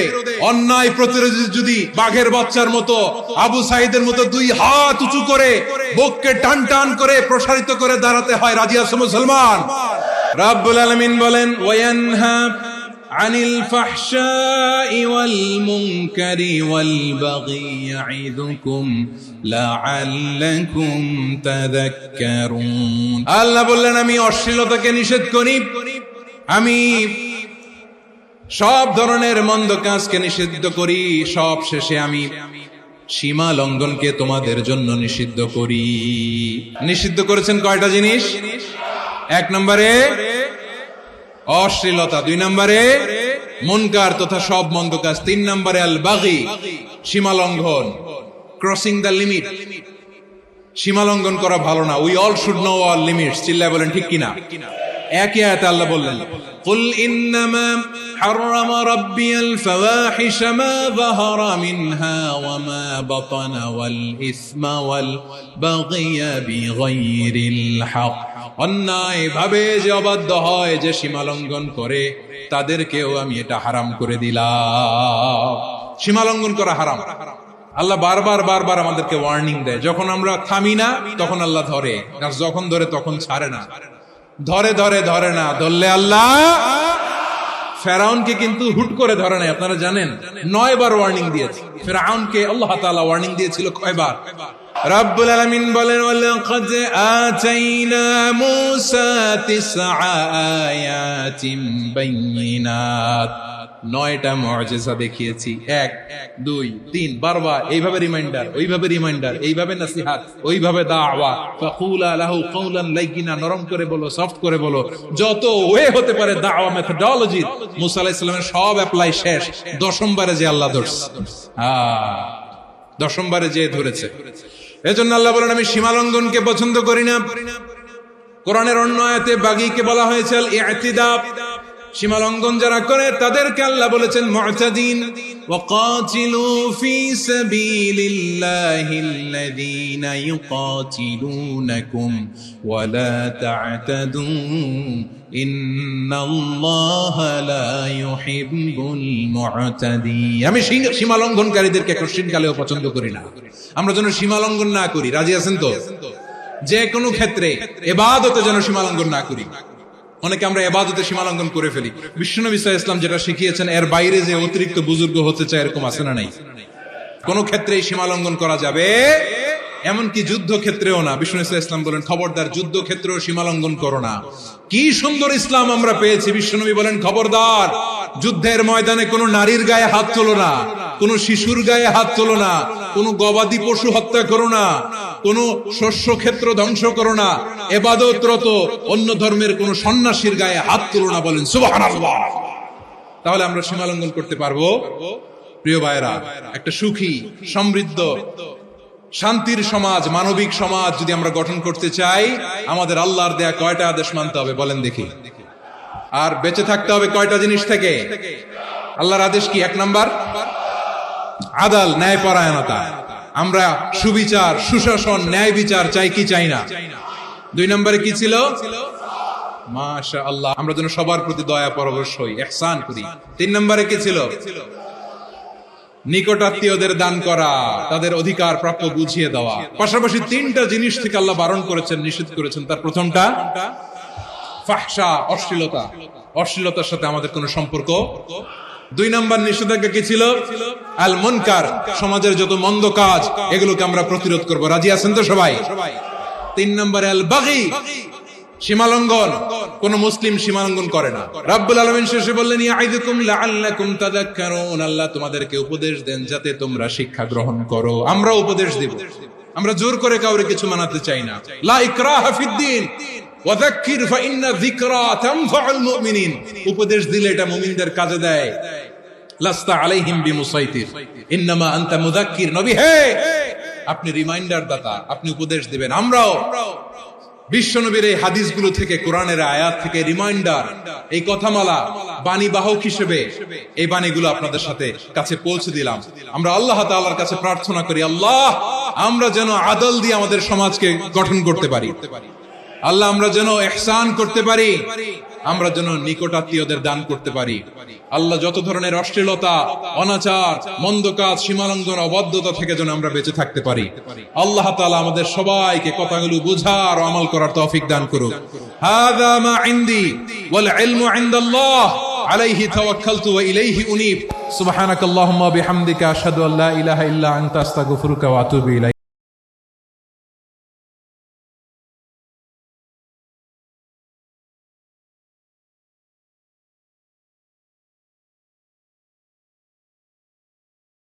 অন্যায় প্রতিরোধে যদি বাঘের বাচ্চার মতো, আবু সাইদের মতো দুই হাত উঁচু করে বুককে টান টান করে প্রসারিত করে দাঁড়াতে হয়, রাজি আছো মুসলমান? রাব্বুল আলামিন বলেন, ওয়ায়ানহা আনিল ফাহশাই ওয়াল মুনকারি ওয়াল বাগি ইয়াইদুকুম লাআল্লাকুম তাযাক্কারুন। আল্লাহ বললেন, আমি অশ্লীলতাকে নিষেধ করি, আমি সব ধরনের মন্দ কাজকে নিষিদ্ধ করি, সব শেষে আমি সীমা লঙ্ঘনকে তোমাদের জন্য নিষিদ্ধ করি। নিষিদ্ধ করেছেন কয়টা জিনিস? এক নম্বরে অশ্লীলতা, দুই নম্বরে মুনকার তথা সব মন্দ কাজ, তিন নম্বরে আল বাগি সীমা লঙ্ঘন, ক্রসিং দ্য লিমিট। সীমা লঙ্ঘন করা ভালো না। We all should know all limits. চিল্লায় বলেন ঠিক কিনা? একই আয়াতে আল্লাহ বললেন, কুল ইন্নামা হাররামা রাব্বিয়াল ফাওয়াহিশা মা যাহারা মিনহা ওয়া মা বাতানা ওয়াল ইসমা ওয়াল বাগিয়া বিগাইরিল হক। অন্যায় ভাবে যে অবাধ্য হয়, যে সীমা লঙ্ঘন করে, তাদেরকেও আমি এটা হারাম করে দিলাম। সীমা লঙ্ঘন করা হারাম। আল্লাহ বারবার বারবার আমাদেরকে ওয়ার্নিং দেয়। যখন আমরা থামি না তখন আল্লাহ ধরে, আর যখন ধরে তখন ছাড়ে না। ধরে ধরে ধরে না, ধরলে আল্লাহ। ফেরাউনকে কিন্তু হুট করে ধরে নাই, আপনারা জানেন 9 বার ওয়ার্নিং দিয়েছে। ফেরাউনকে আল্লাহ তাআলা ওয়ার্নিং দিয়েছিল কয়বার? রাব্বুল আলামিন বলেন, ওয়ালাকাদ আতাইনা মূসা 9 আয়াতিন বাইয়িনাত। 9টা মুআজিজা দেখিয়েছি, 1 2 3 বারবার এইভাবে রিমাইন্ডার, ওইভাবে রিমাইন্ডার, এইভাবে নসিহত, ওইভাবে দাওয়া। ফাকুলা লাহু কাওলান লাইয়িনা, নরম করে বলো, সফট করে বলো, যত ওয়ে হতে পারে দাওয়া মেথডোলজি। মুসা আলাইহিস সালামের সব অ্যাপ্লাই শেষ, 10ম বারে যে আল্লাহ ধরছে। 10ম বারে যে ধরেছে। এজন্য আল্লাহ বলেন, আমি সীমা লঙ্ঘনকে পছন্দ করি না। কোরআনের অন্য আয়াতে বাগীকে বলা হয়েছে আল ইতিদা। সীমা লঙ্ঘন যারা করে তাদেরকে আল্লাহ বলেছেন মুতাদিন। ওয়াকাতিলু ফি সাবিলিল্লাহিল্লাযীনা ইউকাতিলুনাকুম ওয়া লা তা'তাদু ইন্নাল্লাহা লা ইউহিব্বুল মুতাদিন। আমি সীমা লঙ্ঘনকারীদেরকে কোশ্চিনকালেও পছন্দ করি না। আমরা যেন সীমা লঙ্ঘন না করি, রাজি আছেন তো? যে কোনো ক্ষেত্রে ইবাদতে যেন সীমা লঙ্ঘন না করি। অনেকে আমরা ইবাদতে সীমা লঙ্ঘন করে ফেলি। বিশ্বনবী সাল্লাল্লাহু আলাইহি ওয়াসাল্লাম যেটা শিখিয়েছেন, এর বাইরে যে অতিরিক্ত বুজুর্গ হতে চায়, এরকম আছে না নাই? কোন ক্ষেত্রেই সীমা লঙ্ঘন করা যাবে, এমনকি যুদ্ধ ক্ষেত্রেও না। বিশ্বনবী সাল্লাল্লাহু আলাইহি ওয়াসাল্লাম বলেন, খবরদার যুদ্ধ ক্ষেত্রেও সীমা লঙ্ঘন করো না। কি সুন্দর ইসলাম আমরা পেয়েছি। বিশ্বনবী বলেন, খবরদার যুদ্ধের ময়দানে কোনো নারীর গায়ে হাত তোলো না, কোনো শিশুর গায়ে হাত তোলো না, কোনো গবাদি পশু হত্যা করো না, কোন শস্য ক্ষেত্র ধ্বংস করো না, ইবাদতরত অন্য ধর্মের কোন সন্ন্যাসীর গায়ে হাত তুলো না। বলেন সুবহানাল্লাহ। তাহলে আমরা সীমা লঙ্ঘন করতে পারবো? প্রিয় ভাইরা, একটা সুখী, সমৃদ্ধ, শান্তির সমাজ, মানবিক সমাজ যদি আমরা গঠন করতে চাই, আমাদের আল্লাহর দেয়া কয়টা আদেশ মানতে হবে বলেন দেখি? আর বেঁচে থাকতে হবে কয়টা জিনিস থেকে? আল্লাহর আদেশ কি? 1 নাম্বার আদাল, ন্যায়পরায়ণতা। আমরা সুবিচার, সুশাসন, ন্যায় বিচার চাই কি চাই না? 2 নম্বরে কি ছিল? মাশাআল্লাহ, আমরা যেন সবার প্রতি দয়া পরবশ হই, ইহসান করি। 3 নম্বরে কি ছিল? নিকটাত্মীয়দের দান করা, তাদের অধিকার প্রাপ্য বুঝিয়ে দেওয়া। পাশাপাশি 3টা জিনিস থেকে আল্লাহ বারণ করেছেন, নিষেধ করেছেন। তার প্রথমটা ফাহশা, অশ্লীলতা। অশ্লীলতার সাথে আমাদের কোনো সম্পর্ক। 2 নম্বর নিষেধাজ্ঞা কি ছিল? আল মুনকার, সমাজের যত মন্দ কাজ, এগুলোকে আমরা প্রতিরোধ করব। রাজি আছেন তো সবাই? 3 নম্বরে আল বাগী, সীমালঙ্ঘন। কোন মুসলিম সীমালঙ্ঘন করে না। রাব্বুল আলামিন শেষে বললেন, ইয়াইদুকুম লাআল্লাকুম তাযাক্কারুন। আল্লাহ তোমাদেরকে উপদেশ দেন যাতে তোমরা শিক্ষা গ্রহণ করো। আমরা উপদেশ দেব, আমরা জোর করে কাউরে কিছু মানাতে চাই না। লা ইকরাহা ফিদ্দীন ওয়াযাক্কির ফাইন্না যিকরা তানফাউল মুমিনিন। উপদেশ দিলে এটা মুমিনদের কাজে দেয়। লাস্তা আলাইহিম বিমুসাইতির ইন্নামা আনতা মুযাক্কির। নবী হে, আপনি রিমাইন্ডার দাতা, আপনি উপদেশ দিবেন। আমরাও বিশ্বনবীর এই হাদিসগুলো থেকে, কোরআনের আয়াত থেকে রিমাইন্ডার, এই কথামালা বাণী বাহক হিসেবে এই বাণীগুলো আপনাদের সাথে কাছে পৌঁছে দিলাম। আমরা আল্লাহ তাআলার কাছে প্রার্থনা করি, আল্লাহ আমরা যেন আদল দিয়ে আমাদের সমাজকে গঠন করতে পারি, আল্লাহ আমরা যেন ইহসান করতে পারি, আমরা যেন নিকটাত্মীয়দের দান করতে পারি। আল্লাহ যত ধরনের অশ্লীলতা, অনাচার, মন্দ কাজ, সীমালঙ্ঘন, অবাধ্যতা থেকে যেন আমরা বেঁচে থাকতে পারি। আল্লাহ তাআলা আমাদের সবাইকে কথাগুলো বুঝার ও আমল করার তৌফিক দান করুক। হাযা মা ইনদি ওয়াল ইলমু ইনদাল্লাহ আলাইহি তাওয়াক্কালতু ওয়া ইলাইহি উনীব। সুবহানাকাল্লাহুম্মা বিহামদিকা আশহাদু আল্লা ইলাহা ইল্লা আনতা আস্তাগফিরুকা ওয়া আতুবু ইলাইক।